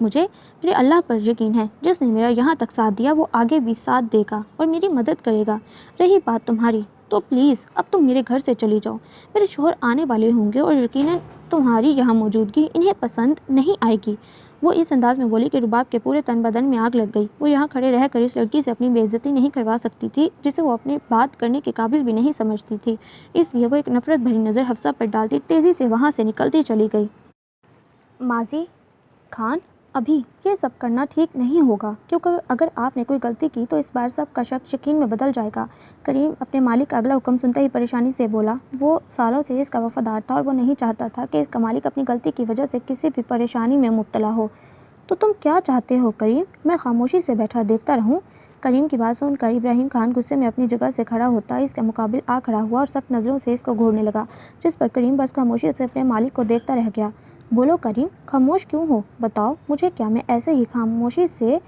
مجھے میرے اللہ پر یقین ہے، جس نے میرا یہاں تک ساتھ دیا وہ آگے بھی ساتھ دے گا اور میری مدد کرے گا. رہی بات تمہاری، تو پلیز اب تم میرے گھر سے چلی جاؤ. میرے شوہر آنے والے ہوں گے اور یقیناً تمہاری یہاں موجودگی انہیں پسند نہیں آئے گی. وہ اس انداز میں بولی کہ رباب کے پورے تن بدن میں آگ لگ گئی. وہ یہاں کھڑے رہ کر اس لڑکی سے اپنی بے عزتی نہیں کروا سکتی تھی، جسے وہ اپنے بات کرنے کے قابل بھی نہیں سمجھتی تھی. اس لیے وہ ایک نفرت بھری نظر حفصہ پر ڈالتی تیزی سے وہاں سے نکلتی چلی گئی. ماضی خان، ابھی یہ سب کرنا ٹھیک نہیں ہوگا، کیونکہ اگر آپ نے کوئی غلطی کی تو اس بار سب کا شک یقین میں بدل جائے گا. کریم اپنے مالک کا اگلا حکم سنتے ہی پریشانی سے بولا. وہ سالوں سے اس کا وفادار تھا اور وہ نہیں چاہتا تھا کہ اس کا مالک اپنی غلطی کی وجہ سے کسی بھی پریشانی میں مبتلا ہو. تو تم کیا چاہتے ہو کریم؟ میں خاموشی سے بیٹھا دیکھتا رہوں؟ کریم کی بات سن کر ابراہیم خان غصے میں اپنی جگہ سے کھڑا ہوتا اس کے مقابل آ کھڑا ہوا اور سخت نظروں سے اس کو گھورنے لگا، جس پر کریم بس خاموشی سے اپنے مالک کو دیکھتا رہ گیا۔ بولو کریم، خاموش کیوں ہو؟ بتاؤ مجھے، کیا میں ایسے ہی خاموشی سے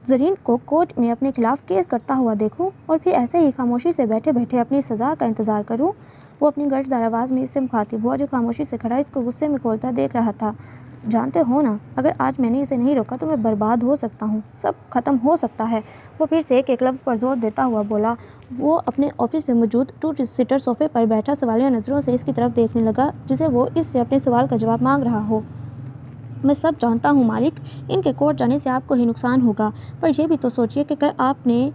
زرین کو کورٹ میں اپنے خلاف کیس کرتا ہوا دیکھوں اور پھر ایسے ہی خاموشی سے بیٹھے بیٹھے اپنی سزا کا انتظار کروں؟ وہ اپنی گرجدار آواز میں اس سے مخاطب ہوا جو خاموشی سے کھڑا اس کو غصے میں کھولتا دیکھ رہا تھا۔ جانتے ہو نا، اگر آج میں نے اسے نہیں روکا تو میں برباد ہو سکتا ہوں، سب ختم ہو سکتا ہے۔ وہ پھر سے ایک لفظ پر زور دیتا ہوا بولا۔ وہ اپنے آفس میں موجود 2 سیٹر صوفے پر بیٹھا سوالیہ نظروں سے اس کی طرف دیکھنے لگا جسے وہ اس سے اپنے سوال کا جواب مانگ رہا ہو۔ میں سب جانتا ہوں مالک، ان کے کورٹ جانے سے آپ کو ہی نقصان ہوگا، پر یہ بھی تو سوچئے کہ اگر آپ نے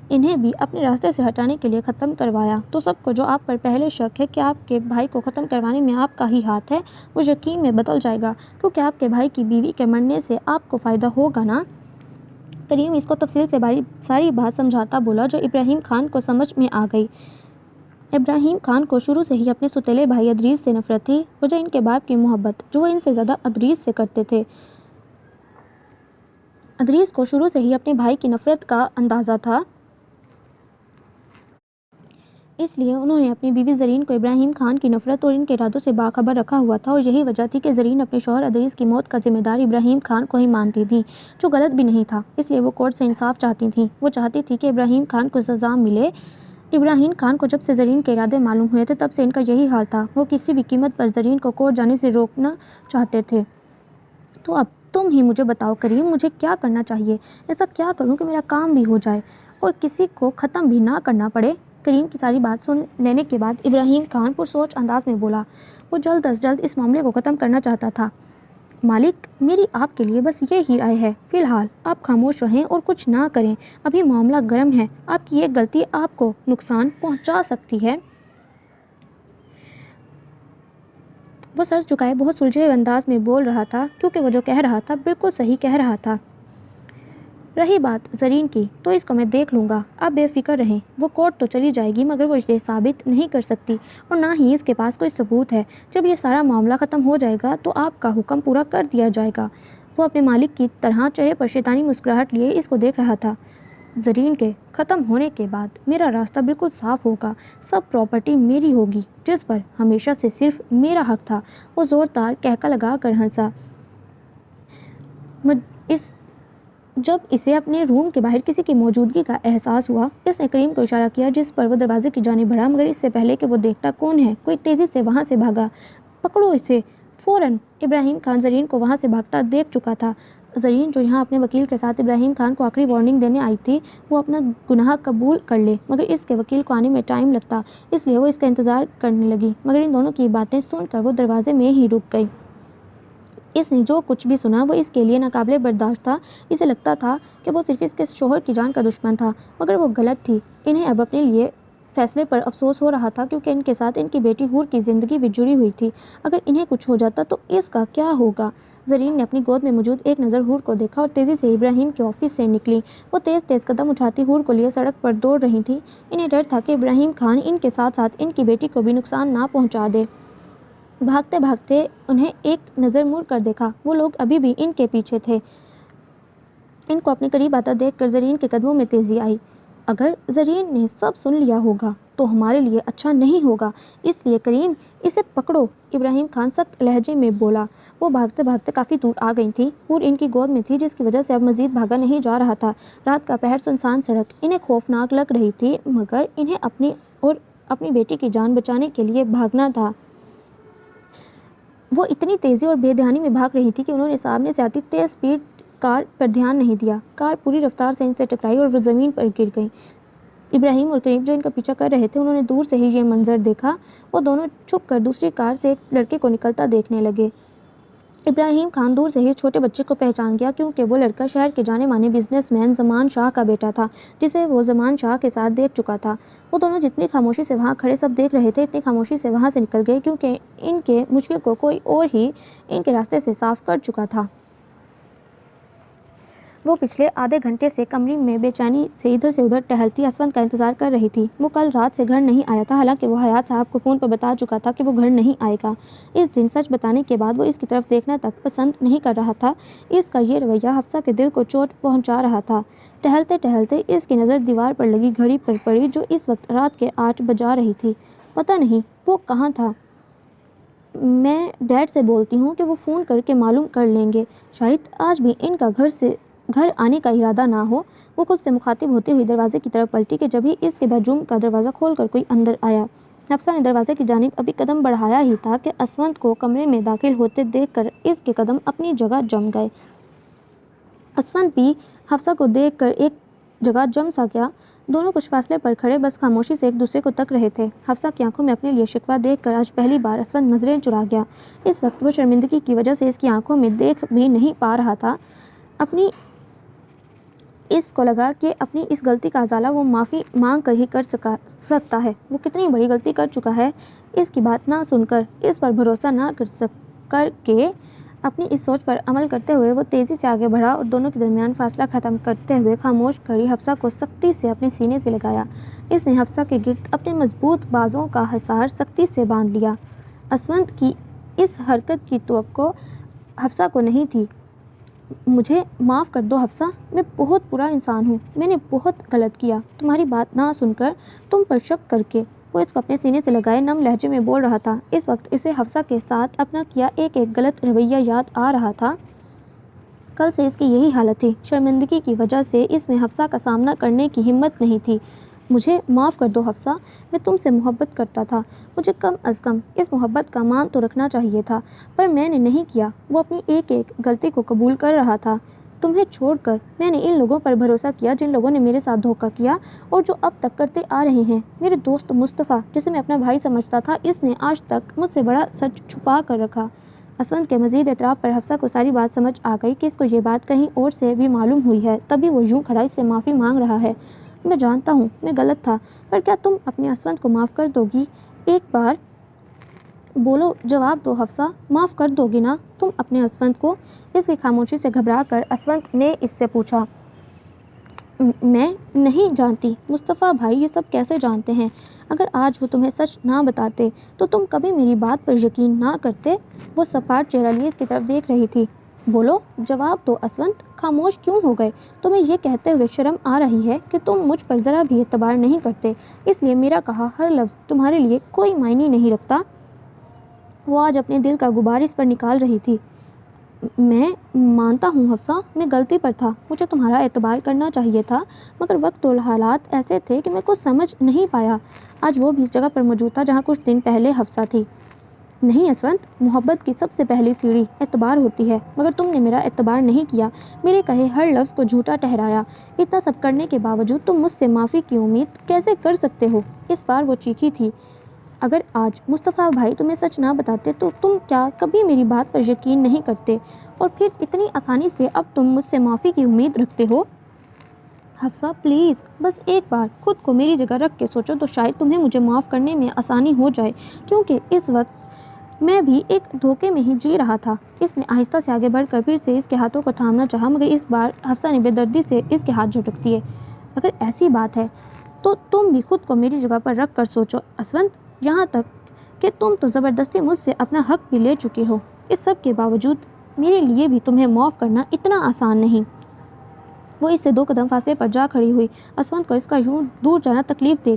انہیں بھی اپنے راستے سے ہٹانے کے لیے ختم کروایا تو سب کو جو آپ پر پہلے شک ہے کہ آپ کے بھائی کو ختم کروانے میں آپ کا ہی ہاتھ ہے، وہ یقین میں بدل جائے گا، کیونکہ آپ کے بھائی کی بیوی کے مرنے سے آپ کو فائدہ ہوگا نا۔ کریم اس کو تفصیل سے ساری بات سمجھاتا بولا جو ابراہیم خان کو سمجھ میں آ گئی۔ ابراہیم خان کو شروع سے ہی اپنے ستیلے بھائی ادریس سے نفرت تھی، وجہ ان کے باپ کی محبت جو وہ ان سے زیادہ ادریس سے کرتے تھے۔ ادریس کو شروع سے ہی اپنے بھائی کی نفرت کا اندازہ تھا، اس لیے انہوں نے اپنی بیوی زرین کو ابراہیم خان کی نفرت اور ان کے ارادوں سے باخبر رکھا ہوا تھا، اور یہی وجہ تھی کہ زرین اپنے شوہر ادریس کی موت کا ذمہ دار ابراہیم خان کو ہی مانتی تھیں، جو غلط بھی نہیں تھا۔ اس لیے وہ کورٹ سے انصاف چاہتی تھیں، وہ چاہتی تھی کہ ابراہیم خان کو سزا ملے۔ ابراہیم خان کو جب سے زرین کے ارادے معلوم ہوئے تھے تب سے ان کا یہی حال تھا، وہ کسی بھی قیمت پر زرین کو کورٹ جانے سے روکنا چاہتے تھے۔ تو اب تم ہی مجھے بتاؤ کریم، مجھے کیا کرنا چاہیے؟ ایسا کیا کروں کہ میرا کام بھی ہو جائے اور کسی کو ختم بھی نہ کرنا پڑے؟ کریم کی ساری بات سن لینے کے بعد ابراہیم خان پرسوچ انداز میں بولا۔ وہ جلد از جلد اس معاملے کو ختم کرنا چاہتا تھا۔ مالک، میری آپ کے لیے بس یہ ہی رائے ہے، فی الحال آپ خاموش رہیں اور کچھ نہ کریں، ابھی معاملہ گرم ہے، آپ کی ایک غلطی آپ کو نقصان پہنچا سکتی ہے۔ وہ سر جھکائے بہت سلجھے انداز میں بول رہا تھا، کیونکہ وہ جو کہہ رہا تھا بالکل صحیح کہہ رہا تھا۔ رہی بات زرین کی، تو اس کو میں دیکھ لوں گا، آپ بے فکر رہیں۔ وہ کورٹ تو چلی جائے گی مگر وہ یہ ثابت نہیں کر سکتی اور نہ ہی اس کے پاس کوئی ثبوت ہے۔ جب یہ سارا معاملہ ختم ہو جائے گا تو آپ کا حکم پورا کر دیا جائے گا۔ وہ اپنے مالک کی طرح چہرے پر شیطانی مسکراہٹ لیے اس کو دیکھ رہا تھا۔ زرین کے ختم ہونے کے بعد میرا راستہ بالکل صاف ہوگا، سب پراپرٹی میری ہوگی جس پر ہمیشہ سے صرف میرا حق تھا۔ وہ زوردار کہکا لگا کر ہنسا۔ جب اسے اپنے روم کے باہر کسی کی موجودگی کا احساس ہوا، اس نے کریم کو اشارہ کیا جس پر وہ دروازے کی جانب بڑھا، مگر اس سے پہلے کہ وہ دیکھتا کون ہے کوئی تیزی سے وہاں سے بھاگا۔ پکڑو اسے فوراً! ابراہیم خان زرین کو وہاں سے بھاگتا دیکھ چکا تھا۔ زرین جو یہاں اپنے وکیل کے ساتھ ابراہیم خان کو آخری وارننگ دینے آئی تھی، وہ اپنا گناہ قبول کر لے مگر اس کے وکیل کو آنے میں ٹائم لگتا، اس لیے وہ اس کا انتظار کرنے لگی، مگر ان دونوں کی باتیں سن کر وہ دروازے میں ہی رک گئی۔ اس نے جو کچھ بھی سنا وہ اس کے لیے ناقابل برداشت تھا۔ اسے لگتا تھا کہ وہ صرف اس کے شوہر کی جان کا دشمن تھا، مگر وہ غلط تھی۔ انہیں اب اپنے لیے فیصلے پر افسوس ہو رہا تھا، کیونکہ ان کے ساتھ ان کی بیٹی حور کی زندگی بھی جڑی ہوئی تھی۔ اگر انہیں کچھ ہو جاتا تو اس کا کیا ہوگا؟ زرین نے اپنی گود میں موجود ایک نظر حور کو دیکھا اور تیزی سے ابراہیم کے آفس سے نکلی۔ وہ تیز تیز قدم اٹھاتی حور کو لیے سڑک پر دوڑ رہی تھی۔ انہیں ڈر تھا کہ ابراہیم خان ان کے ساتھ ساتھ ان کی بیٹی کو بھی نقصان نہ پہنچا دے۔ بھاگتے بھاگتے انہیں ایک نظر مڑ کر دیکھا، وہ لوگ ابھی بھی ان کے پیچھے تھے۔ ان کو اپنے قریب آتا دیکھ کر زرین کے قدموں میں تیزی آئی۔ اگر زرین نے سب سن لیا ہوگا تو ہمارے لیے اچھا نہیں ہوگا، اس لیے کریم اسے پکڑو، ابراہیم خان سخت لہجے میں بولا۔ وہ بھاگتے بھاگتے کافی دور آ گئی تھیں۔ حور ان کی گود میں تھی جس کی وجہ سے اب مزید بھاگا نہیں جا رہا تھا۔ رات کا پہر، سنسان سڑک انہیں خوفناک لگ رہی تھی، مگر انہیں اپنی اور اپنی بیٹی کی جان بچانے کے لیے بھاگنا تھا۔ وہ اتنی تیزی اور بے دھیانی میں بھاگ رہی تھی کہ انہوں نے سامنے سے آتی تیز سپیڈ کار پر دھیان نہیں دیا۔ کار پوری رفتار سے ان سے ٹکرائی اور وہ زمین پر گر گئی۔ ابراہیم اور کریم جو ان کا پیچھا کر رہے تھے، انہوں نے دور سے ہی یہ منظر دیکھا۔ وہ دونوں چھپ کر دوسری کار سے ایک لڑکے کو نکلتا دیکھنے لگے۔ ابراہیم خان دور سے ہی چھوٹے بچے کو پہچان گیا، کیونکہ وہ لڑکا شہر کے جانے مانے بزنس مین زمان شاہ کا بیٹا تھا، جسے وہ زمان شاہ کے ساتھ دیکھ چکا تھا۔ وہ دونوں جتنی خاموشی سے وہاں کھڑے سب دیکھ رہے تھے، اتنی خاموشی سے وہاں سے نکل گئے، کیونکہ ان کے مشکل کو کوئی اور ہی ان کے راستے سے صاف کر چکا تھا۔ وہ پچھلے آدھے گھنٹے سے کمرے میں بے چینی سے ادھر سے ادھر ٹہلتی اسونت کا انتظار کر رہی تھی۔ وہ کل رات سے گھر نہیں آیا تھا، حالانکہ وہ حیات صاحب کو فون پر بتا چکا تھا کہ وہ گھر نہیں آئے گا۔ اس دن سچ بتانے کے بعد وہ اس کی طرف دیکھنا تک پسند نہیں کر رہا تھا۔ اس کا یہ رویہ حفصہ کے دل کو چوٹ پہنچا رہا تھا۔ ٹہلتے ٹہلتے اس کی نظر دیوار پر لگی گھڑی پر پڑی جو اس وقت رات کے 8 بجا رہی تھی۔ پتہ نہیں وہ کہاں تھا۔ میں ڈیڈ سے بولتی ہوں کہ وہ فون کر کے معلوم کر لیں گے، شاید آج بھی ان کا گھر آنے کا ارادہ نہ ہو۔ وہ خود سے مخاطب ہوتے ہوئے دروازے کی طرف پلٹی کہ جبھی اس کے بیڈ روم کا دروازہ کھول کر کوئی اندر آیا۔ حفصہ نے دروازے کی جانب ابھی قدم بڑھایا ہی تھا کہ اسونت کو کمرے میں داخل ہوتے دیکھ کر اس کے قدم اپنی جگہ جم گئے۔ اسونت بھی حفصہ کو دیکھ کر ایک جگہ جم سا گیا۔ دونوں کچھ فاصلے پر کھڑے بس خاموشی سے ایک دوسرے کو تک رہے تھے۔ حفصہ کی آنکھوں میں اپنے لیے شکوہ دیکھ کر آج پہلی بار اسونت نظریں چرا گیا۔ اس وقت وہ شرمندگی کی وجہ سے اس کی آنکھوں میں دیکھ بھی نہیں پا رہا تھا۔ اس کو لگا کہ اپنی اس غلطی کا ازالہ وہ معافی مانگ کر ہی کر سکتا ہے۔ وہ کتنی بڑی غلطی کر چکا ہے۔ اس کی بات نہ سن کر، اس پر بھروسہ نہ کر کے اپنی اس سوچ پر عمل کرتے ہوئے وہ تیزی سے آگے بڑھا اور دونوں کے درمیان فاصلہ ختم کرتے ہوئے خاموش کھڑی حفصہ کو سختی سے اپنے سینے سے لگایا۔ اس نے حفصہ کے گرد اپنے مضبوط بازوؤں کا حصار سختی سے باندھ لیا۔ اسونت کی اس حرکت کی توقع حفصہ کو نہیں تھی۔ مجھے معاف کر دو حفصہ، میں بہت برا انسان ہوں، میں نے بہت غلط کیا، تمہاری بات نہ سن کر، تم پر شک کر کے۔ وہ اس کو اپنے سینے سے لگائے نم لہجے میں بول رہا تھا۔ اس وقت اسے حفصہ کے ساتھ اپنا کیا ایک غلط رویہ یاد آ رہا تھا۔ کل سے اس کی یہی حالت تھی۔ شرمندگی کی وجہ سے اس میں حفصہ کا سامنا کرنے کی ہمت نہیں تھی۔ مجھے معاف کر دو حفصہ، میں تم سے محبت کرتا تھا، مجھے کم از کم اس محبت کا مان تو رکھنا چاہیے تھا، پر میں نے نہیں کیا۔ وہ اپنی ایک غلطی کو قبول کر رہا تھا۔ تمہیں چھوڑ کر میں نے ان لوگوں پر بھروسہ کیا جن لوگوں نے میرے ساتھ دھوکہ کیا اور جو اب تک کرتے آ رہے ہیں۔ میرے دوست مصطفیٰ، جسے میں اپنا بھائی سمجھتا تھا، اس نے آج تک مجھ سے بڑا سچ چھپا کر رکھا۔ اسونت کے مزید اعتراف پر حفصہ کو ساری بات سمجھ آ گئی کہ اس کو یہ بات کہیں اور سے بھی معلوم ہوئی ہے، تبھی وہ یوں کھڑا اس سے معافی مانگ رہا ہے۔ میں جانتا ہوں میں غلط تھا، پر کیا تم اپنے اسونت کو معاف کر دو گی؟ ایک بار بولو، جواب دو حفصہ، معاف کر دو گی نا تم اپنے اسونت کو؟ اس کی خاموشی سے گھبرا کر اسونت نے اس سے پوچھا۔ میں نہیں جانتی مصطفیٰ بھائی، یہ سب کیسے جانتے ہیں؟ اگر آج وہ تمہیں سچ نہ بتاتے تو تم کبھی میری بات پر یقین نہ کرتے۔ وہ سپاٹ چہرہ لیے اس کی طرف دیکھ رہی تھی۔ بولو، جواب دو اسونت، خاموش کیوں ہو گئے؟ تمہیں یہ کہتے ہوئے شرم آ رہی ہے کہ تم مجھ پر ذرا بھی اعتبار نہیں کرتے، اس لیے میرا کہا ہر لفظ تمہارے لیے کوئی معنی نہیں رکھتا؟ وہ آج اپنے دل کا غبار اس پر نکال رہی تھی۔ میں مانتا ہوں حفصہ، میں غلطی پر تھا، مجھے تمہارا اعتبار کرنا چاہیے تھا، مگر وقت اور حالات ایسے تھے کہ میں کچھ سمجھ نہیں پایا۔ آج وہ بھی اس جگہ پر موجود تھا جہاں کچھ دن پہلے حفصہ تھی۔ نہیں اسونت، محبت کی سب سے پہلی سیڑھی اعتبار ہوتی ہے، مگر تم نے میرا اعتبار نہیں کیا، میرے کہے ہر لفظ کو جھوٹا ٹھہرایا۔ اتنا سب کرنے کے باوجود تم مجھ سے معافی کی امید کیسے کر سکتے ہو؟ اس بار وہ چیخی تھی۔ اگر آج مصطفیٰ بھائی تمہیں سچ نہ بتاتے تو تم کیا کبھی میری بات پر یقین نہیں کرتے؟ اور پھر اتنی آسانی سے اب تم مجھ سے معافی کی امید رکھتے ہو؟ حفصہ پلیز، بس ایک بار خود کو میری جگہ رکھ کے سوچو تو شاید تمہیں مجھے معاف کرنے میں آسانی ہو جائے، کیونکہ اس وقت میں بھی ایک دھوکے میں ہی جی رہا تھا۔ اس نے آہستہ سے آگے بڑھ کر پھر سے اس کے ہاتھوں کو تھامنا چاہا، مگر اس بار حفصہ نے بے دردی سے اس کے ہاتھ جھٹک دیے۔ اگر ایسی بات ہے تو تم بھی خود کو میری جگہ پر رکھ کر سوچو اسونت، یہاں تک کہ تم تو زبردستی مجھ سے اپنا حق بھی لے چکے ہو۔ اس سب کے باوجود میرے لیے بھی تمہیں معاف کرنا اتنا آسان نہیں۔ وہ اس سے 2 قدم فاصلے پر جا کھڑی ہوئی۔ اسونت کو اس کا یوں دور جانا تکلیف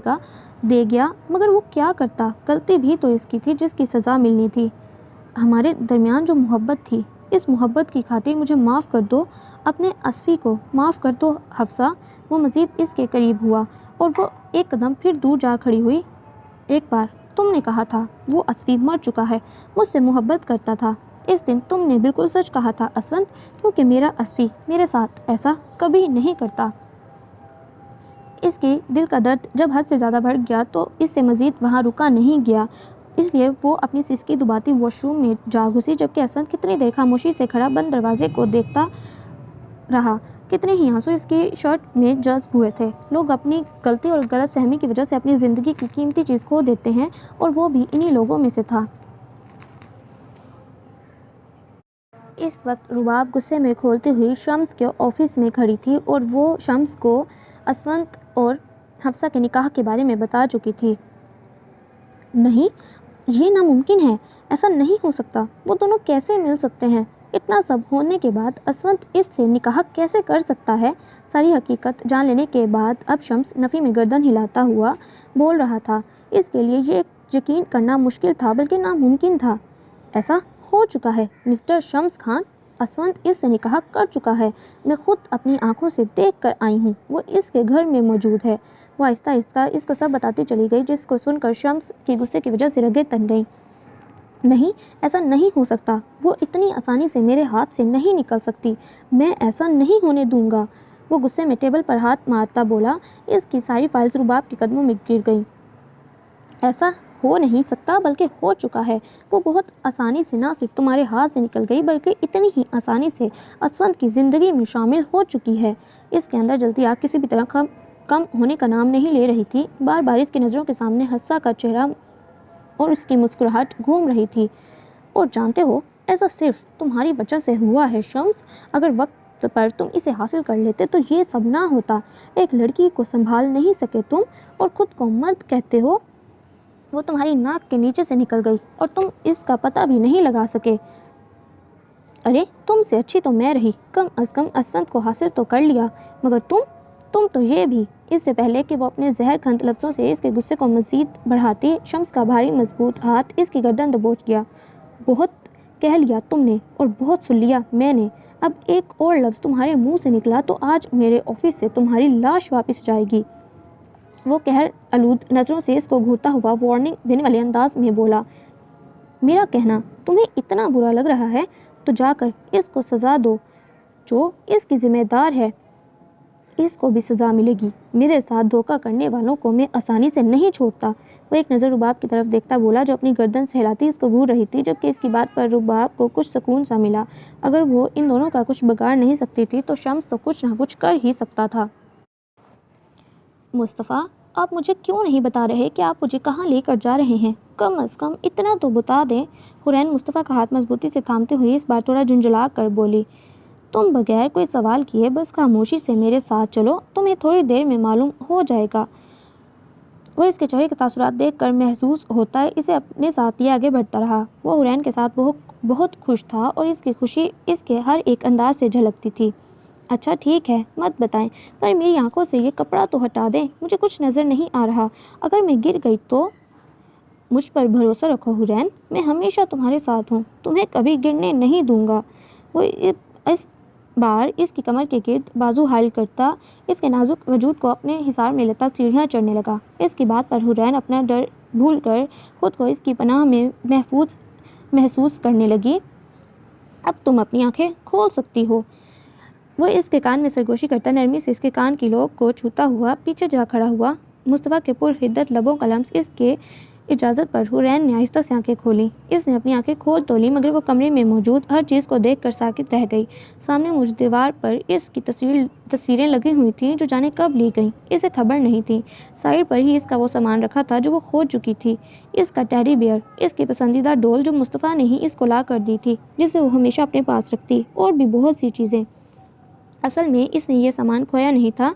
دے گیا، مگر وہ کیا کرتا؟ غلطی بھی تو اس کی تھی جس کی سزا ملنی تھی۔ ہمارے درمیان جو محبت تھی، اس محبت کی خاطر مجھے معاف کر دو، اپنے اسفی کو معاف کر دو حفصہ۔ وہ مزید اس کے قریب ہوا اور وہ ایک قدم پھر دور جا کھڑی ہوئی۔ ایک بار تم نے کہا تھا وہ اسفی مر چکا ہے، مجھ سے محبت کرتا تھا۔ اس دن تم نے بالکل سچ کہا تھا اسونت، کیونکہ میرا اسفی میرے ساتھ ایسا کبھی نہیں کرتا۔ اس کے دل کا درد جب حد سے زیادہ بڑھ گیا تو اس سے مزید وہاں رکا نہیں گیا، اس لیے وہ اپنی سسکی دباتی واش روم میں جا گھسی، جبکہ اسونت کتنی دیر خاموشی سے کھڑا بند دروازے کو دیکھتا رہا۔ کتنے ہی آنسو اس کی شرٹ میں جذب ہوئے تھے۔ لوگ اپنی غلطی اور غلط فہمی کی وجہ سے اپنی زندگی کی قیمتی چیز کھو دیتے ہیں، اور وہ بھی انہی لوگوں میں سے تھا۔ اس وقت رباب غصے میں کھولتی ہوئی شمس کے آفس میں کھڑی تھی اور وہ شمس کو اسونت اور حفصہ کے نکاح کے بارے میں بتا چکی تھی۔ نہیں، یہ ناممکن ہے، ایسا نہیں ہو سکتا، وہ دونوں کیسے مل سکتے ہیں؟ اتنا سب ہونے کے بعد اسونت اس سے نکاح کیسے کر سکتا ہے؟ ساری حقیقت جان لینے کے بعد اب شمس نفی میں گردن ہلاتا ہوا بول رہا تھا، اس کے لیے یہ یقین کرنا مشکل تھا بلکہ ناممکن تھا۔ ایسا ہو چکا ہے مسٹر شمس خان، اسونت اس سے نکاح کر چکا ہے، میں خود اپنی آنکھوں سے دیکھ کر آئی ہوں، وہ اس کے گھر میں موجود ہے۔ وہ آہستہ آہستہ اس کو سب بتاتی چلی گئی، جس کو سن کر شمس کی غصے کی وجہ سے رگیں تن گئیں۔ نہیں، ایسا نہیں ہو سکتا، وہ اتنی آسانی سے میرے ہاتھ سے نہیں نکل سکتی، میں ایسا نہیں ہونے دوں گا۔ وہ غصے میں ٹیبل پر ہاتھ مارتا بولا۔ اس کی ساری فائلز رباب کے قدموں میں گر گئیں۔ ایسا ہو نہیں سکتا بلکہ ہو چکا ہے، وہ بہت آسانی سے نہ صرف تمہارے ہاتھ سے نکل گئی بلکہ اتنی ہی آسانی سے اسونت کی زندگی میں شامل ہو چکی ہے۔ اس کے اندر جلتی آگ کسی بھی طرح کم ہونے کا نام نہیں لے رہی تھی، بار بار اس کی نظروں کے سامنے حفصہ کا چہرہ اور اس کی مسکراہٹ گھوم رہی تھی۔ اور جانتے ہو، ایسا صرف تمہاری وجہ سے ہوا ہے شمس، اگر وقت پر تم اسے حاصل کر لیتے تو یہ سب نہ ہوتا۔ ایک لڑکی کو سنبھال نہیں سکے تم اور خود کو مرد کہتے ہو، وہ تمہاری ناک کے نیچے سے نکل گئی اور تم اس کا پتہ بھی نہیں لگا سکے۔ ارے تم سے اچھی تو میں رہی، کم از کم اسونت کو حاصل تو کر لیا، مگر تم تو یہ بھی۔ اس سے پہلے کہ وہ اپنے زہر کھنت لفظوں سے اس کے غصے کو مزید بڑھاتی، شمس کا بھاری مضبوط ہاتھ اس کی گردن دبوچ گیا۔ بہت کہہ لیا تم نے اور بہت سن لیا میں نے، اب ایک اور لفظ تمہارے منہ سے نکلا تو آج میرے آفس سے تمہاری لاش واپس جائے گی۔ وہ قہر آلود نظروں سے اس کو گھورتا ہوا وارننگ دینے والے انداز میں بولا۔ میرا کہنا تمہیں اتنا برا لگ رہا ہے تو جا کر اس کو سزا دو، جو اس کی ذمہ دار ہے، اس کو بھی سزا ملے گی۔ میرے ساتھ دھوکہ کرنے والوں کو میں آسانی سے نہیں چھوڑتا۔ وہ ایک نظر رباب کی طرف دیکھتا بولا، جو اپنی گردن سہلاتی اس کو گھور رہی تھی، جبکہ اس کی بات پر رباب کو کچھ سکون سا ملا۔ اگر وہ ان دونوں کا کچھ بگاڑ نہیں سکتی تھی تو شمس تو کچھ نہ کچھ کر ہی سکتا تھا۔ مصطفیٰ، آپ مجھے کیوں نہیں بتا رہے کہ آپ مجھے کہاں لے کر جا رہے ہیں؟ کم از کم اتنا تو بتا دیں۔ حورین مصطفیٰ کا ہاتھ مضبوطی سے تھامتے ہوئے اس بار تھوڑا جھنجھلا کر بولی۔ تم بغیر کوئی سوال کیے بس خاموشی سے میرے ساتھ چلو، تمہیں تھوڑی دیر میں معلوم ہو جائے گا۔ وہ اس کے چہرے کے تاثرات دیکھ کر محسوس ہوتا ہے اسے اپنے ساتھ لیے آگے بڑھتا رہا۔ وہ حورین کے ساتھ بہت خوش تھا اور اس کی خوشی اس کے ہر ایک انداز سے جھلکتی تھی۔ اچھا ٹھیک ہے، مت بتائیں، پر میری آنکھوں سے یہ کپڑا تو ہٹا دیں، مجھے کچھ نظر نہیں آ رہا، اگر میں گر گئی تو؟ مجھ پر بھروسہ رکھو حورین، میں ہمیشہ تمہارے ساتھ ہوں، تمہیں کبھی گرنے نہیں دوں گا۔ وہ اس بار اس کی کمر کے گرد بازو حائل کرتا اس کے نازک وجود کو اپنے حصار میں لیتا سیڑھیاں چڑھنے لگا۔ اس کی بات پر حورین اپنا ڈر بھول کر خود کو اس کی پناہ میں محفوظ محسوس کرنے لگی۔ اب تم اپنی آنکھیں کھول سکتی ہو۔ وہ اس کے کان میں سرگوشی کرتا نرمی سے اس کے کان کی لوب کو چھوتا ہوا پیچھے جا کھڑا ہوا۔ مصطفیٰ کے پرحدت لبوں کا لمس اس کے اجازت پر حورین نے آہستہ سے آنکھیں کھولیں۔ اس نے اپنی آنکھیں کھول تو لی، مگر وہ کمرے میں موجود ہر چیز کو دیکھ کر ساکت رہ گئی۔ سامنے موجود دیوار پر اس کی تصویریں لگی ہوئی تھیں جو جانے کب لی گئیں، اسے خبر نہیں تھی۔ سائڈ پر ہی اس کا وہ سامان رکھا تھا جو وہ کھو چکی تھی، اس کا ٹیڈی بیئر، اس کی پسندیدہ ڈول جو مصطفیٰ نے ہی اس کو لا کر دی تھی، جسے وہ ہمیشہ اپنے پاس رکھتی، اور بھی بہت سی چیزیں۔ اصل میں اس نے یہ سامان کھویا نہیں تھا،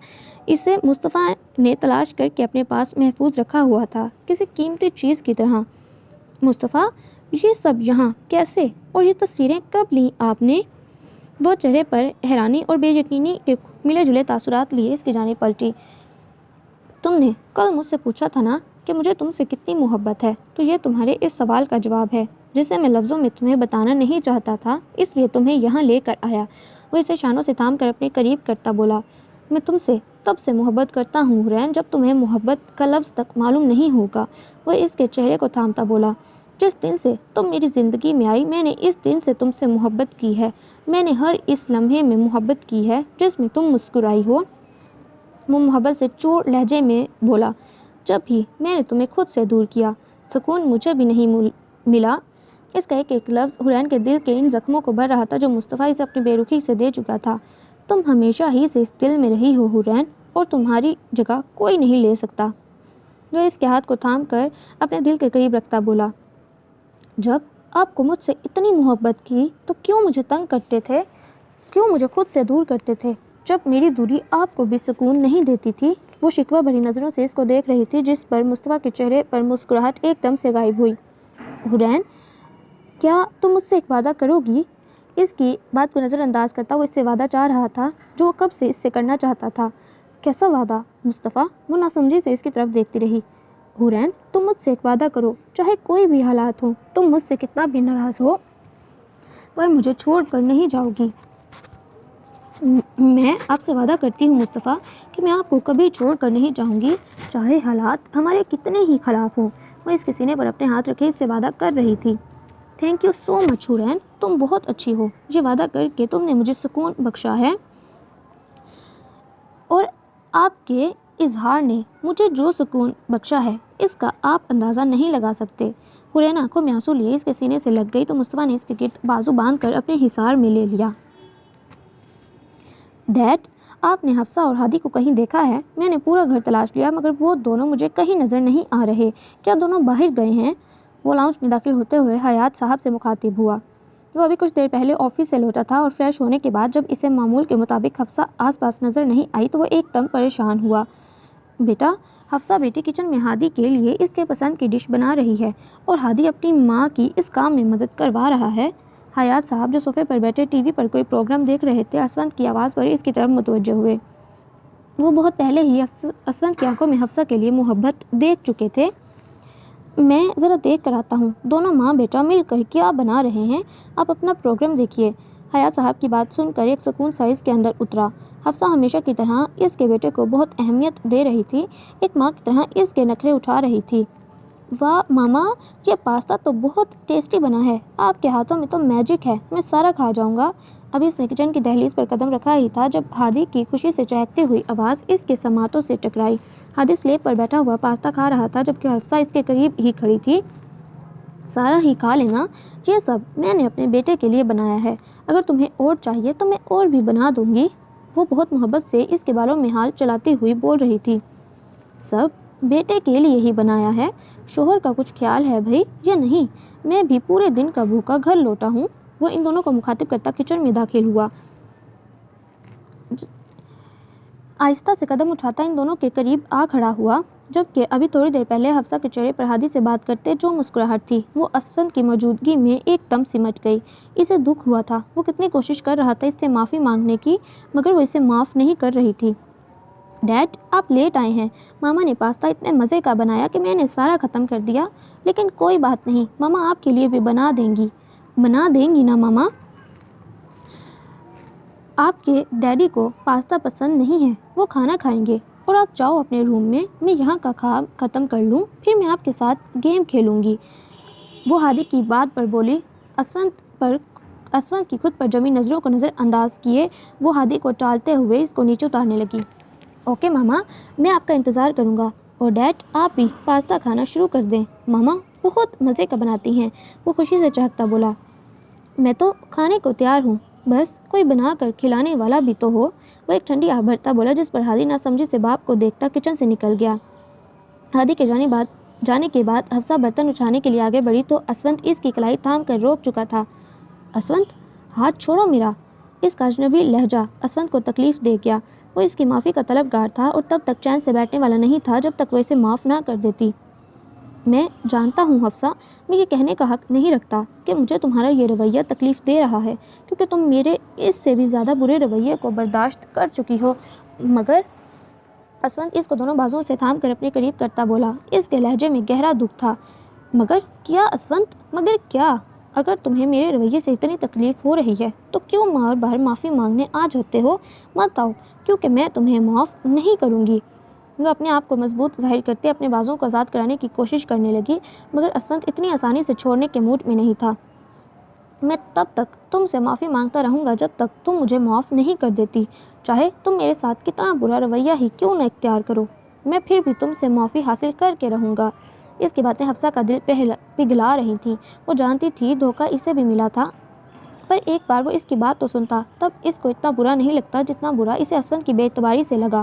اسے مصطفیٰ نے تلاش کر کے اپنے پاس محفوظ رکھا ہوا تھا، کسی قیمتی چیز کی طرح۔ مصطفیٰ، یہ سب یہاں کیسے، اور یہ تصویریں کب لیں آپ نے؟ وہ چہرے پر حیرانی اور بے یقینی کے ملے جلے تاثرات لیے اس کی جانب پلٹی۔ تم نے کل مجھ سے پوچھا تھا نا کہ مجھے تم سے کتنی محبت ہے، تو یہ تمہارے اس سوال کا جواب ہے، جسے میں لفظوں میں تمہیں بتانا نہیں چاہتا تھا، اس لیے تمہیں یہاں لے کر آیا۔ وہ اسے شانوں سے تھام کر اپنے قریب کرتا بولا۔ میں تم سے تب سے محبت کرتا ہوں حورین، جب تمہیں محبت کا لفظ تک معلوم نہیں ہوگا۔ وہ اس کے چہرے کو تھامتا بولا۔ جس دن سے تم میری زندگی میں آئی، میں نے اس دن سے تم سے محبت کی ہے، میں نے ہر اس لمحے میں محبت کی ہے جس میں تم مسکرائی ہو۔ وہ محبت سے چور لہجے میں بولا۔ جب بھی میں نے تمہیں خود سے دور کیا، سکون مجھے بھی نہیں ملا۔ اس کا ایک ایک لفظ حورین کے دل کے ان زخموں کو بھر رہا تھا جو مصطفیٰ اسے اپنی بے رخی سے دے چکا تھا۔ تم ہمیشہ ہی سے اس دل میں رہی ہو حورین، اور تمہاری جگہ کوئی نہیں لے سکتا۔ وہ اس کے ہاتھ کو تھام کر اپنے دل کے قریب رکھتا بولا۔ جب آپ کو مجھ سے اتنی محبت کی تو کیوں مجھے تنگ کرتے تھے، کیوں مجھے خود سے دور کرتے تھے؟ جب میری دوری آپ کو بھی سکون نہیں دیتی تھی۔ وہ شکوہ بھری نظروں سے اس کو دیکھ رہی تھی، جس پر مصطفیٰ کے چہرے پر مسکراہٹ ایک دم سے غائب ہوئی۔ حورین، کیا تم مجھ سے ایک وعدہ کرو گی؟ اس کی بات کو نظر انداز کرتا وہ اس سے وعدہ چاہ رہا تھا جو وہ کب سے اس سے کرنا چاہتا تھا۔ کیسا وعدہ مصطفیٰ؟ وہ ناسمجھی سے اس کی طرف دیکھتی رہی۔ حورین، تم مجھ سے ایک وعدہ کرو، چاہے کوئی بھی حالات ہوں، تم مجھ سے کتنا بھی ناراض ہو پر مجھے چھوڑ کر نہیں جاؤ گی۔ میں آپ سے وعدہ کرتی ہوں مصطفیٰ کہ میں آپ کو کبھی چھوڑ کر نہیں جاؤں گی، چاہے حالات ہمارے کتنے ہی خلاف ہوں۔ وہ اس کے سینے پر اپنے ہاتھ رکھے اس سے وعدہ کر رہی تھی۔ تھینک یو سو مچ حورین، تم بہت اچھی ہو، یہ وعدہ کر کے تم نے مجھے سکون بخشا ہے، اور آپ کے اظہار نے مجھے جو سکون بخشا ہے اس کا آپ اندازہ نہیں لگا سکتے۔ حورین آنکھوں میں آنسو لیے اس کے سینے سے لگ گئی تو مصطفیٰ نے اس کے گرد بازو باندھ کر اپنے حصار میں لے لیا۔ ڈیڈ، آپ نے حفصہ اور ہادی کو کہیں دیکھا ہے؟ میں نے پورا گھر تلاش لیا مگر وہ دونوں مجھے کہیں نظر نہیں آ رہے، کیا دونوں باہر گئے ہیں؟ وہ لاؤنج میں داخل ہوتے ہوئے حیات صاحب سے مخاطب ہوا۔ وہ ابھی کچھ دیر پہلے آفس سے لوٹا تھا اور فریش ہونے کے بعد جب اسے معمول کے مطابق حفصہ آس پاس نظر نہیں آئی تو وہ ایک دم پریشان ہوا۔ بیٹا، حفصہ بیٹی کچن میں ہادی کے لیے اس کے پسند کی ڈش بنا رہی ہے اور ہادی اپنی ماں کی اس کام میں مدد کروا رہا ہے۔ حیات صاحب جو صوفے پر بیٹھے ٹی وی پر کوئی پروگرام دیکھ رہے تھے، اسونت کی آواز پر اس کی طرف متوجہ ہوئے۔ وہ بہت پہلے ہی اسونت کی آنکھوں میں حفصہ کے لیے محبت دیکھ چکے تھے۔ میں ذرا دیکھ کر آتا ہوں، دونوں ماں بیٹا مل کر کیا بنا رہے ہیں، آپ اپنا پروگرام دیکھیے۔ حیات صاحب کی بات سن کر ایک سکون سا اس کے اندر اترا۔ حفصہ ہمیشہ کی طرح اس کے بیٹے کو بہت اہمیت دے رہی تھی، ایک ماں کی طرح اس کے نخرے اٹھا رہی تھی۔ واہ ماما، یہ پاستا تو بہت ٹیسٹی بنا ہے، آپ کے ہاتھوں میں تو میجک ہے، میں سارا کھا جاؤں گا۔ ابھی اس نے کچن کی دہلیز پر قدم رکھا ہی تھا جب ہادی کی خوشی سے چہکتی ہوئی آواز اس کے سماعتوں سے ٹکرائی۔ ہادی سلیب پر بیٹھا ہوا پاستا کھا رہا تھا جبکہ حفصہ اس کے قریب ہی کھڑی تھی۔ سارا ہی کھا لینا، یہ سب میں نے اپنے بیٹے کے لیے بنایا ہے، اگر تمہیں اور چاہیے تو میں اور بھی بنا دوں گی۔ وہ بہت محبت سے اس کے بالوں میں ہاتھ چلاتی ہوئی بول رہی تھی۔ سب بیٹے کے لیے ہی بنایا ہے، شوہر کا کچھ خیال ہے بھائی یا نہیں؟ میں بھی پورے دن کا بھوکا گھر لوٹا ہوں۔ وہ ان دونوں کو مخاطب کرتا کچن میں داخل ہوا، آہستہ سے قدم اٹھاتا ان دونوں کے قریب آ کھڑا ہوا، جبکہ ابھی تھوڑی دیر پہلے حفصہ کے چہرے پر ہادی سے بات کرتے جو مسکراہٹ تھی وہ اسونت کی موجودگی میں ایک دم سمٹ گئی۔ اسے دکھ ہوا تھا، وہ کتنی کوشش کر رہا تھا اس سے معافی مانگنے کی مگر وہ اسے معاف نہیں کر رہی تھی۔ ڈیڈ، آپ لیٹ آئے ہیں، ماما نے پاستا اتنے مزے کا بنایا کہ میں نے سارا ختم کر دیا، لیکن کوئی بات نہیں، ماما آپ کے لیے بھی بنا دیں گی نا ماما؟ آپ کے ڈیڈی کو پاستا پسند نہیں ہے، وہ کھانا کھائیں گے، اور آپ جاؤ اپنے روم میں یہاں کا کام ختم کر لوں، پھر میں آپ کے ساتھ گیم کھیلوں گی۔ وہ ہادی کی بات پر بولی۔ اسونت کی خود پر جمی نظروں کو نظر انداز کیے وہ ہادی کو ٹالتے ہوئے اس کو نیچے اتارنے لگی۔ اوکے ماما، میں آپ کا انتظار کروں گا، اور ڈیڈ آپ بھی پاستا کھانا شروع کر دیں، ماما بہت مزے کا بناتی ہیں، وہ خوشی سے چہکتا بولا۔ میں تو کھانے کو تیار ہوں، بس کوئی بنا کر کھلانے والا بھی تو ہو، وہ ایک ٹھنڈی آہ بھرتا بولا، جس پر ہادی ناسمجھی سے باپ کو دیکھتا کچن سے نکل گیا۔ ہادی کے جانے کے بعد حفصہ برتن اٹھانے کے لیے آگے بڑھی تو اسونت اس کی کلائی تھام کر روک چکا تھا۔ اسونت، ہاتھ چھوڑو میرا۔ اس کا اجنبی لہجہ اسونت کو تکلیف دے گیا۔ وہ اس کی معافی کا طلبگار تھا اور تب تک چین سے بیٹھنے والا نہیں تھا جب تک وہ اسے معاف نہ کر دیتی۔ میں جانتا ہوں حفصہ، میں یہ کہنے کا حق نہیں رکھتا کہ مجھے تمہارا یہ رویہ تکلیف دے رہا ہے، کیونکہ تم میرے اس سے بھی زیادہ برے رویے کو برداشت کر چکی ہو، مگر اسونت اس کو دونوں بازوؤں سے تھام کر اپنے قریب کرتا بولا۔ اس کے لہجے میں گہرا دکھ تھا۔ مگر کیا اسونت، مگر کیا؟ اگر تمہیں میرے رویے سے اتنی تکلیف ہو رہی ہے تو کیوں بار بار معافی مانگنے آ جاتے ہو؟ مت آؤ، کیونکہ میں تمہیں معاف نہیں کروں گی۔ وہ اپنے آپ کو مضبوط ظاہر کرتے اپنے بازوؤں کو آزاد کرانے کی کوشش کرنے لگی، مگر اسونت اتنی آسانی سے چھوڑنے کے موڈ میں نہیں تھا۔ میں تب تک تم سے معافی مانگتا رہوں گا جب تک تم مجھے معاف نہیں کر دیتی، چاہے تم میرے ساتھ کتنا برا رویہ ہی کیوں نہ اختیار کرو، میں پھر بھی تم سے معافی حاصل کر کے رہوں گا۔ اس کی باتیں حفصہ کا دل پگھلا رہی تھیں۔ وہ جانتی تھی دھوکہ اسے بھی ملا تھا، پر ایک بار وہ اس کی بات تو سنتا تب اس کو اتنا برا نہیں لگتا جتنا برا اسے اسونت کی بے اعتباری سے لگا۔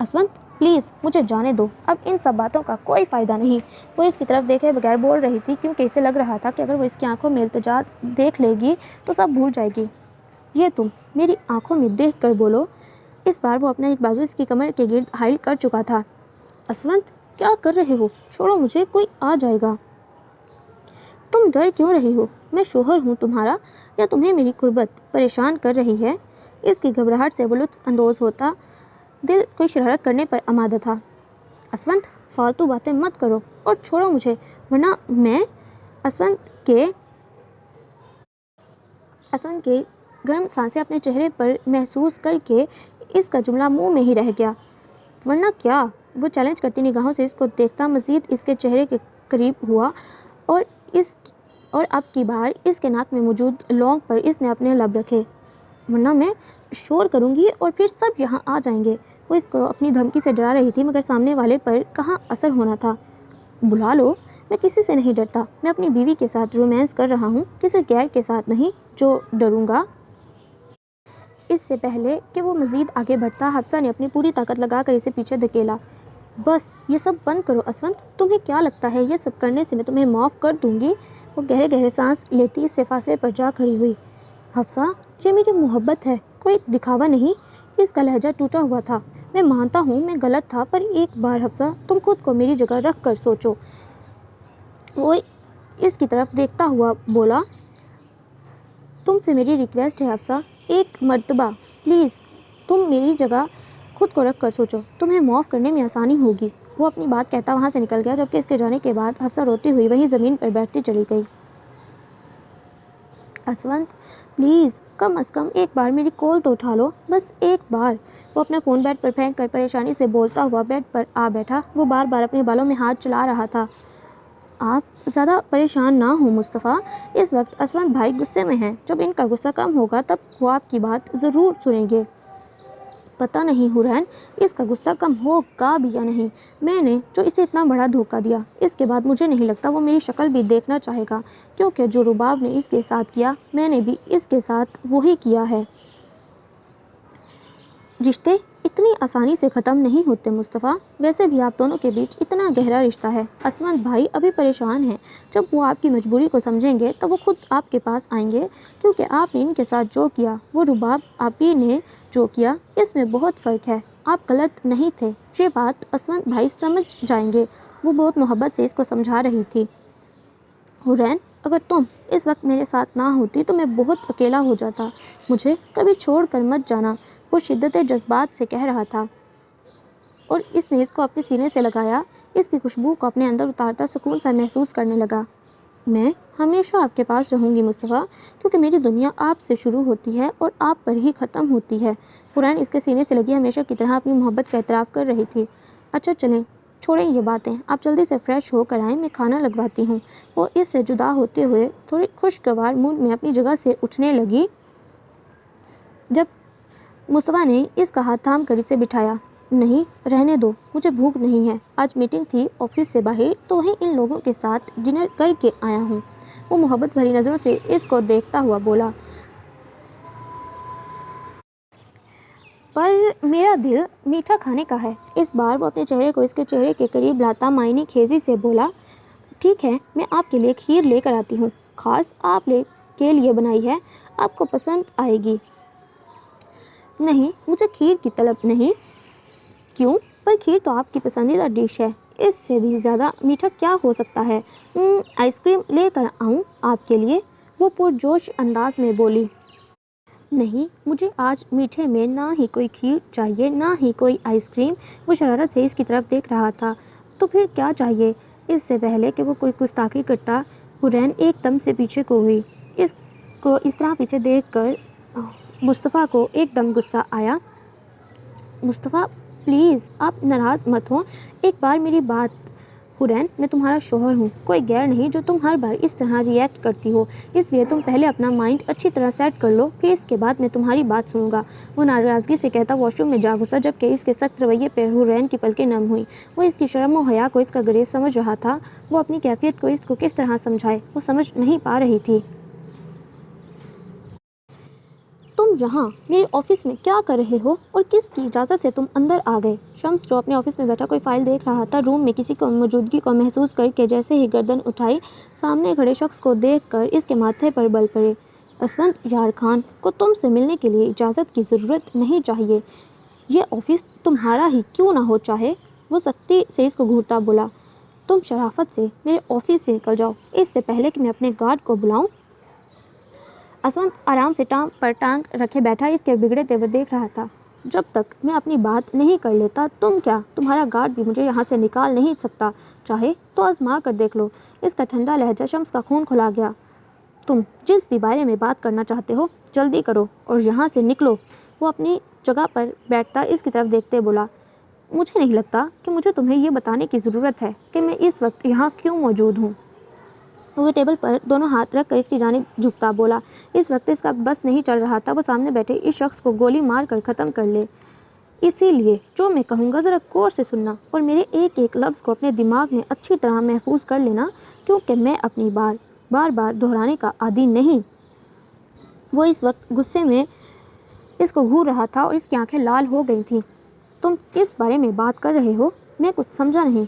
اسونت، پلیز مجھے جانے دو، اب ان سب باتوں کا کوئی فائدہ نہیں۔ وہ اس کی طرف دیکھے بغیر بول رہی تھی کیونکہ اسے لگ رہا تھا کہ اگر وہ اس کی آنکھوں میں التجا دیکھ لے گی تو سب بھول جائے گی۔ یہ تم میری آنکھوں میں دیکھ کر بولو۔ اس بار وہ اپنا ایک بازو اس کی کمر کے گرد حائل کر چکا تھا۔ اسونت کیا کر رہے ہو؟ چھوڑو مجھے، کوئی آ جائے گا۔ تم ڈر کیوں رہی ہو؟ میں شوہر ہوں تمہارا، یا تمہیں میری قربت پریشان کر رہی ہے؟ اس کی گھبراہٹ سے وہ لطف اندوز ہوتا دل کوئی شرارت کرنے پر آمادہ تھا۔ اسونت فالتو باتیں مت کرو اور چھوڑو مجھے، ورنہ میں اسونت کے گرم سانسیں اپنے چہرے پر محسوس کر کے اس کا جملہ منہ میں ہی رہ گیا۔ ورنہ کیا؟ وہ چیلنج کرتی نگاہوں سے اس کو دیکھتا مزید اس کے چہرے کے قریب ہوا اور اب کی بار اس کے ناک میں موجود لونگ پر اس نے اپنے لب رکھے۔ ورنہ میں شور کروں گی اور پھر سب یہاں آ جائیں گے۔ وہ اس کو اپنی دھمکی سے ڈرا رہی تھی مگر سامنے والے پر کہاں اثر ہونا تھا۔ بلا لو، میں کسی سے نہیں ڈرتا، میں اپنی بیوی کے ساتھ رومانس کر رہا ہوں، کسی غیر کے ساتھ نہیں جو ڈروں گا۔ اس سے پہلے کہ وہ مزید آگے بڑھتا حفصہ نے اپنی پوری طاقت لگا کر اسے پیچھے دھکیلا۔ بس یہ سب بند کرو اسونت، تمہیں کیا لگتا ہے یہ سب کرنے سے میں تمہیں معاف کر دوں گی؟ وہ گہرے گہرے سانس لیتی اس سے فاصلے پر جا کھڑی ہوئی۔ حفصہ یہ میری محبت ہے، کوئی دکھاوا نہیں۔ اس کا لہجہ ٹوٹا ہوا تھا۔ میں مانتا ہوں میں غلط تھا، پر ایک بار حفصہ تم خود کو میری جگہ رکھ کر سوچو۔ وہ اس کی طرف دیکھتا ہوا بولا، تم سے میری ریکویسٹ ہے حفصہ، ایک مرتبہ پلیز تم میری جگہ خود کو رکھ کر سوچو، تمہیں معاف کرنے میں آسانی ہوگی۔ وہ اپنی بات کہتا وہاں سے نکل گیا جبکہ اس کے جانے کے بعد حفصہ روتی ہوئی وہیں زمین پر بیٹھتی چلی گئی۔ اسونت پلیز کم از کم ایک بار میری کال تو اٹھا لو، بس ایک بار۔ وہ اپنا فون بیڈ پر پھینک کر پریشانی سے بولتا ہوا بیڈ پر آ بیٹھا۔ وہ بار بار اپنے بالوں میں ہاتھ چلا رہا تھا۔ آپ زیادہ پریشان نہ ہوں مصطفیٰ، اس وقت اسونت بھائی غصے میں ہیں، جب ان کا غصہ کم ہوگا تب وہ آپ کی بات ضرور سنیں گے۔ پتہ نہیں حورین اس کا غصہ کم ہوگا بھی یا نہیں۔ میں نے جو اسے اتنا بڑا دھوکہ دیا، اس کے بعد مجھے نہیں لگتا وہ میری شکل بھی دیکھنا چاہے گا، کیونکہ جو رباب نے اس کے ساتھ کیا میں نے بھی اس کے ساتھ وہی کیا ہے۔ رشتے اتنی آسانی سے ختم نہیں ہوتے مصطفیٰ، ویسے بھی آپ دونوں کے بیچ اتنا گہرا رشتہ ہے۔ اسونت بھائی ابھی پریشان ہیں، جب وہ آپ کی مجبوری کو سمجھیں گے تو وہ خود آپ کے پاس آئیں گے، کیونکہ آپ نے ان کے ساتھ جو کیا، وہ رباب آپ ہی نے جو کیا، اس میں بہت فرق ہے۔ آپ غلط نہیں تھے، یہ بات اسونت بھائی سمجھ جائیں گے۔ وہ بہت محبت سے اس کو سمجھا رہی تھی۔ حورین اگر تم اس وقت میرے ساتھ نہ ہوتی تو میں بہت اکیلا ہو جاتا، مجھے کبھی چھوڑ کر مت جانا، وہ شدت جذبات سے کہہ رہا تھا، اور اس نے اس کو اپنے سینے سے لگایا، اس کی خوشبو کو اپنے اندر اتارتا سکون سا محسوس کرنے لگا۔ میں ہمیشہ آپ کے پاس رہوں گی مصطفیٰ، کیونکہ میری دنیا آپ سے شروع ہوتی ہے اور آپ پر ہی ختم ہوتی ہے۔ حورین اس کے سینے سے لگی ہمیشہ کی طرح اپنی محبت کا اعتراف کر رہی تھی۔ اچھا چلیں، چھوڑیں یہ باتیں، آپ جلدی سے فریش ہو کر آئیں، میں کھانا لگواتی ہوں۔ وہ اس سے جدا ہوتے ہوئے تھوڑی خوشگوار موڈ میں اپنی جگہ سے اٹھنے لگی جب مصطفیٰ نے اس کا ہاتھ تھام کر اسے بٹھایا۔ نہیں رہنے دو، مجھے بھوک نہیں ہے، آج میٹنگ تھی آفس سے باہر تو وہیں ان لوگوں کے ساتھ ڈنر کر کے آیا ہوں۔ وہ محبت بھری نظروں سے اس کو دیکھتا ہوا بولا، پر میرا دل میٹھا کھانے کا ہے۔ اس بار وہ اپنے چہرے کو اس کے چہرے کے قریب لاتا معنی خیزی سے بولا، ٹھیک ہے میں آپ کے لیے کھیر لے کر آتی ہوں، خاص آپ کے لیے بنائی ہے، آپ کو پسند آئے گی۔ نہیں مجھے کھیر کی طلب نہیں۔ کیوں؟ پر کھیر تو آپ کی پسندیدہ ڈش ہے، اس سے بھی زیادہ میٹھا کیا ہو سکتا ہے؟ آئس کریم لے کر آؤں آپ کے لیے؟ وہ پرجوش انداز میں بولی۔ نہیں مجھے آج میٹھے میں نہ ہی کوئی کھیر چاہیے نہ ہی کوئی آئس کریم۔ وہ شرارت سے اس کی طرف دیکھ رہا تھا۔ تو پھر کیا چاہیے؟ اس سے پہلے کہ وہ کوئی گستاخی کرتا حورین ایک دم سے پیچھے کو ہوئی۔ اس کو اس طرح پیچھے دیکھ کر مصطفیٰ کو ایک دم غصہ آیا۔ مصطفیٰ پلیز آپ ناراض مت ہوں، ایک بار میری بات۔ حورین میں تمہارا شوہر ہوں، کوئی غیر نہیں جو تم ہر بار اس طرح ریئیکٹ کرتی ہو، اس لیے تم پہلے اپنا مائنڈ اچھی طرح سیٹ کر لو، پھر اس کے بعد میں تمہاری بات سنوں گا۔ وہ ناراضگی سے کہتا واش روم میں جا گھسا جبکہ اس کے سخت رویے پہ حورین کی پلکیں نم ہوئیں۔ وہ اس کی شرم و حیا کو اس کا گریز سمجھ رہا تھا، وہ اپنی کیفیت کو اس کو کس طرح سمجھائے، وہ سمجھ نہیں پا رہی تھی۔ تم تم یہاں میرے آفس میں کیا کر رہے ہو اور کس کی اجازت سے تم اندر آ گئے؟ شمس جو اپنے آفس میں بیٹھا کوئی فائل دیکھ رہا تھا، روم میں کسی کو موجودگی کو محسوس کر کے جیسے ہی گردن اٹھائی، سامنے کھڑے شخص کو دیکھ کر اس کے ماتھے پر بل پڑے۔ اسونت یار خان کو تم سے ملنے کے لیے اجازت کی ضرورت نہیں چاہیے، یہ آفس تمہارا ہی کیوں نہ ہو چاہے۔ وہ سختی سے اس کو گھورتا بولا، تم شرافت سے میرے آفس سے نکل جاؤ، اس سے پہلے کہ میں اپنے گارڈ کو بلاؤں۔ اسونت آرام سے ٹانگ پر ٹانگ رکھے بیٹھا اس کے بگڑے تیور دیکھ رہا تھا۔ جب تک میں اپنی بات نہیں کر لیتا تمہارا گارڈ بھی مجھے یہاں سے نکال نہیں سکتا، چاہے تو آزما کر دیکھ لو۔ اس کا ٹھنڈا لہجہ شمس کا خون کھلا گیا۔ تم جس بھی بارے میں بات کرنا چاہتے ہو جلدی کرو اور یہاں سے نکلو۔ وہ اپنی جگہ پر بیٹھتا اس کی طرف دیکھتے بولا، مجھے نہیں لگتا کہ مجھے تمہیں یہ بتانے کی ضرورت ہے کہ میں اس وقت یہاں کیوں موجود ہوں۔ وہ ٹیبل پر دونوں ہاتھ رکھ کر اس کی جانب جھکتا بولا، اس وقت اس کا بس نہیں چل رہا تھا وہ سامنے بیٹھے اس شخص کو گولی مار کر ختم کر لے۔ اسی لیے جو میں کہوں گا ذرا غور سے سننا اور میرے ایک ایک لفظ کو اپنے دماغ میں اچھی طرح محفوظ کر لینا، کیونکہ میں اپنی بار بار دہرانے کا عادی نہیں۔ وہ اس وقت غصے میں اس کو گھور رہا تھا اور اس کی آنکھیں لال ہو گئی تھیں۔ تم کس بارے میں بات کر رہے ہو؟ میں کچھ سمجھا نہیں۔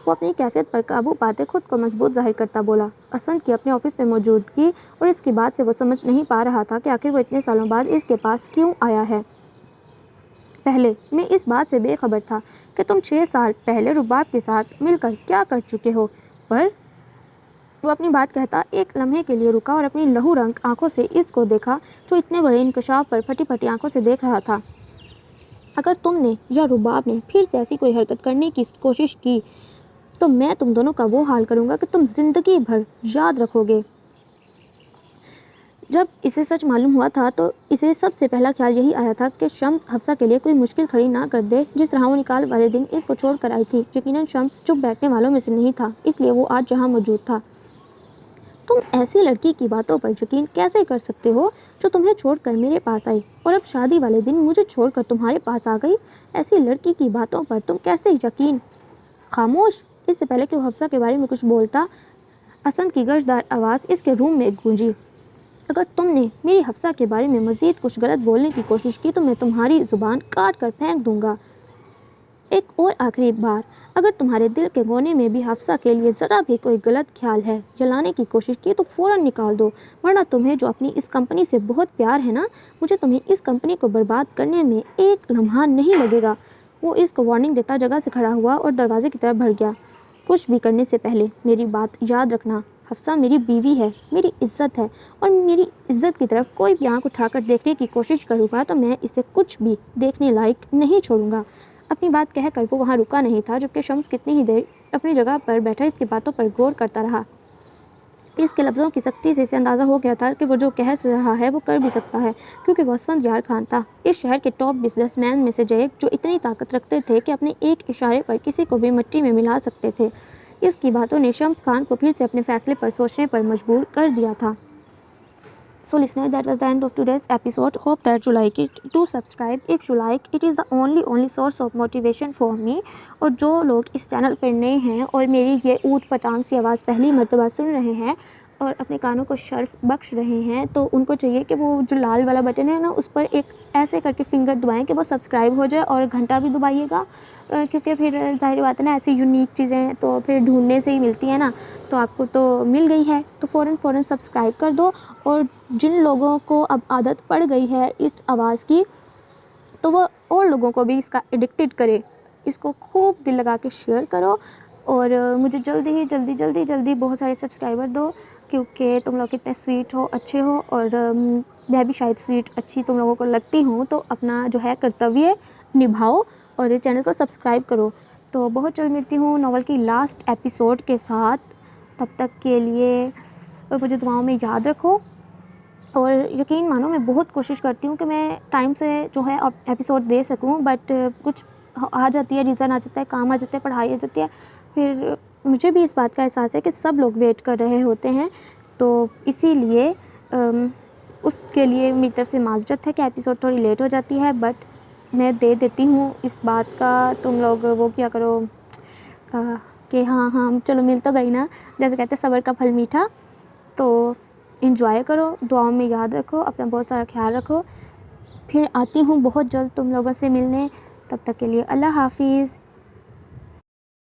وہ اپنی کیفیت پر قابو پاتے خود کو مضبوط ظاہر کرتا بولا۔ اسونت کی اپنے آفس میں موجودگی اور اس کی بات سے وہ سمجھ نہیں پا رہا تھا کہ آخر وہ اتنے سالوں بعد اس کے پاس کیوں آیا ہے۔ پہلے میں اس بات سے بے خبر تھا کہ تم 6 سال پہلے رباب کے ساتھ مل کر کیا کر چکے ہو، پر وہ اپنی بات کہتا ایک لمحے کے لیے رکا اور اپنی لہو رنگ آنکھوں سے اس کو دیکھا جو اتنے بڑے انکشاف پر پھٹی پھٹی آنکھوں سے دیکھ رہا تھا۔ اگر تم نے یا رباب نے پھر سے ایسی کوئی حرکت کرنے کی کوشش کی تو میں تم دونوں کا وہ حال کروں گا کہ تم زندگی بھر یاد رکھو گے۔ جب اسے سچ معلوم ہوا تھا تو اسے سب سے پہلا خیال یہی آیا تھا کہ شمس حفصہ کے لیے کوئی مشکل کھڑی نہ کر دے، جس طرح وہ نکال والے دن اس کو چھوڑ کر آئی تھی۔ یقیناً شمس چپ بیٹھنے والوں میں سے نہیں تھا، اس لیے وہ آج جہاں موجود تھا۔ تم ایسی لڑکی کی باتوں پر یقین کیسے کر سکتے ہو جو تمہیں چھوڑ کر میرے پاس آئی اور اب شادی والے دن مجھے چھوڑ کر تمہارے پاس آ گئی؟ ایسی لڑکی کی باتوں پر تم کیسے یقین؟ خاموش! اس سے پہلے کہ وہ حفصہ کے بارے میں کچھ بولتا، اسونت کی گرجدار آواز اس کے روم میں گونجی، اگر تم نے میری حفصہ کے بارے میں مزید کچھ غلط بولنے کی کوشش کی تو میں تمہاری زبان کاٹ کر پھینک دوں گا۔ ایک اور آخری بار اگر تمہارے دل کے کونے میں بھی حفصہ کے لیے ذرا بھی کوئی غلط خیال ہے، جلانے کی کوشش کی تو فوراً نکال دو، ورنہ تمہیں جو اپنی اس کمپنی سے بہت پیار ہے نا، مجھے تمہیں اس کمپنی کو برباد کرنے میں ایک لمحہ نہیں لگے گا۔ وہ اس کو وارننگ دیتا جگہ سے کھڑا ہوا اور دروازے کی طرف بڑھ گیا۔ کچھ بھی کرنے سے پہلے میری بات یاد رکھنا، حفصہ میری بیوی ہے، میری عزت ہے، اور میری عزت کی طرف کوئی بھی آنکھ اٹھا کر دیکھنے کی کوشش کروں گا تو میں اسے کچھ بھی دیکھنے لائق نہیں چھوڑوں گا۔ اپنی بات کہہ کر وہ وہاں رکا نہیں تھا، جبکہ شمس کتنی ہی دیر اپنی جگہ پر بیٹھا اس کی باتوں پر غور کرتا رہا۔ اس کے لفظوں کی سختی سے اسے اندازہ ہو گیا تھا کہ وہ جو کہہ رہا ہے وہ کر بھی سکتا ہے، کیونکہ وہ اسونت یار خان تھا، اس شہر کے ٹاپ بزنس مین میں سے ایک، جو اتنی طاقت رکھتے تھے کہ اپنے ایک اشارے پر کسی کو بھی مٹی میں ملا سکتے تھے۔ اس کی باتوں نے شمس خان کو پھر سے اپنے فیصلے پر سوچنے پر مجبور کر دیا تھا۔ So listener, that was the end of today's episode. Hope that you like it. Do subscribe if you like. It is the only source of motivation for me. اور جو لوگ اس چینل پر نئے ہیں اور میری یہ اوٹ پٹانگ سی آواز پہلی مرتبہ سن رہے ہیں اور اپنے کانوں کو شرف بخش رہے ہیں، تو ان کو چاہیے کہ وہ جو لال والا بٹن ہے نا، اس پر ایک ایسے کر کے فنگر دبائیں کہ وہ سبسکرائب ہو جائے، اور گھنٹہ بھی دبائیے گا، کیونکہ پھر ظاہر بات ہے نا، ایسی یونیک چیزیں تو پھر ڈھونڈنے سے ہی ملتی ہیں نا، تو آپ کو تو مل گئی ہے تو فوراً سبسکرائب کر دو۔ اور جن لوگوں کو اب عادت پڑ گئی ہے اس آواز کی، تو وہ اور لوگوں کو بھی اس کا ایڈکٹڈ کرے، اس کو خوب دل لگا کے شیئر کرو، اور مجھے جلدی بہت سارے سبسکرائبر دو، کیونکہ تم لوگ اتنے سویٹ ہو، اچھے ہو، اور میں بھی شاید سویٹ اچھی تم لوگوں کو لگتی ہوں، تو اپنا جو ہے کرتویہ نبھاؤ اور چینل کو سبسکرائب کرو۔ تو بہت جلد ملتی ہوں ناول کی لاسٹ ایپیسوڈ کے ساتھ، تب تک کے لیے مجھے دعاؤں میں یاد رکھو، اور یقین مانو میں بہت کوشش کرتی ہوں کہ میں ٹائم سے جو ہے ایپیسوڈ دے سکوں، بٹ کچھ آ جاتی ہے، ریزن آ جاتا ہے، کام آ جاتا ہے، پڑھائی آ جاتی ہے، پھر مجھے بھی اس بات کا احساس ہے کہ سب لوگ ویٹ کر رہے ہوتے ہیں، تو اسی لیے اس کے لیے میری طرف سے معذرت ہے کہ ایپیسوڈ تھوڑی لیٹ ہو جاتی ہے، بٹ میں دے دیتی ہوں اس بات کا، تم لوگ وہ کیا کرو کہ ہاں چلو مل تو گئی نا، جیسے کہتے ہیں صبر کا پھل میٹھا، تو انجوائے کرو، دعاؤں میں یاد رکھو، اپنا بہت سارا خیال رکھو، پھر آتی ہوں بہت جلد تم لوگوں سے ملنے، تب تک کے لیے اللہ حافظ۔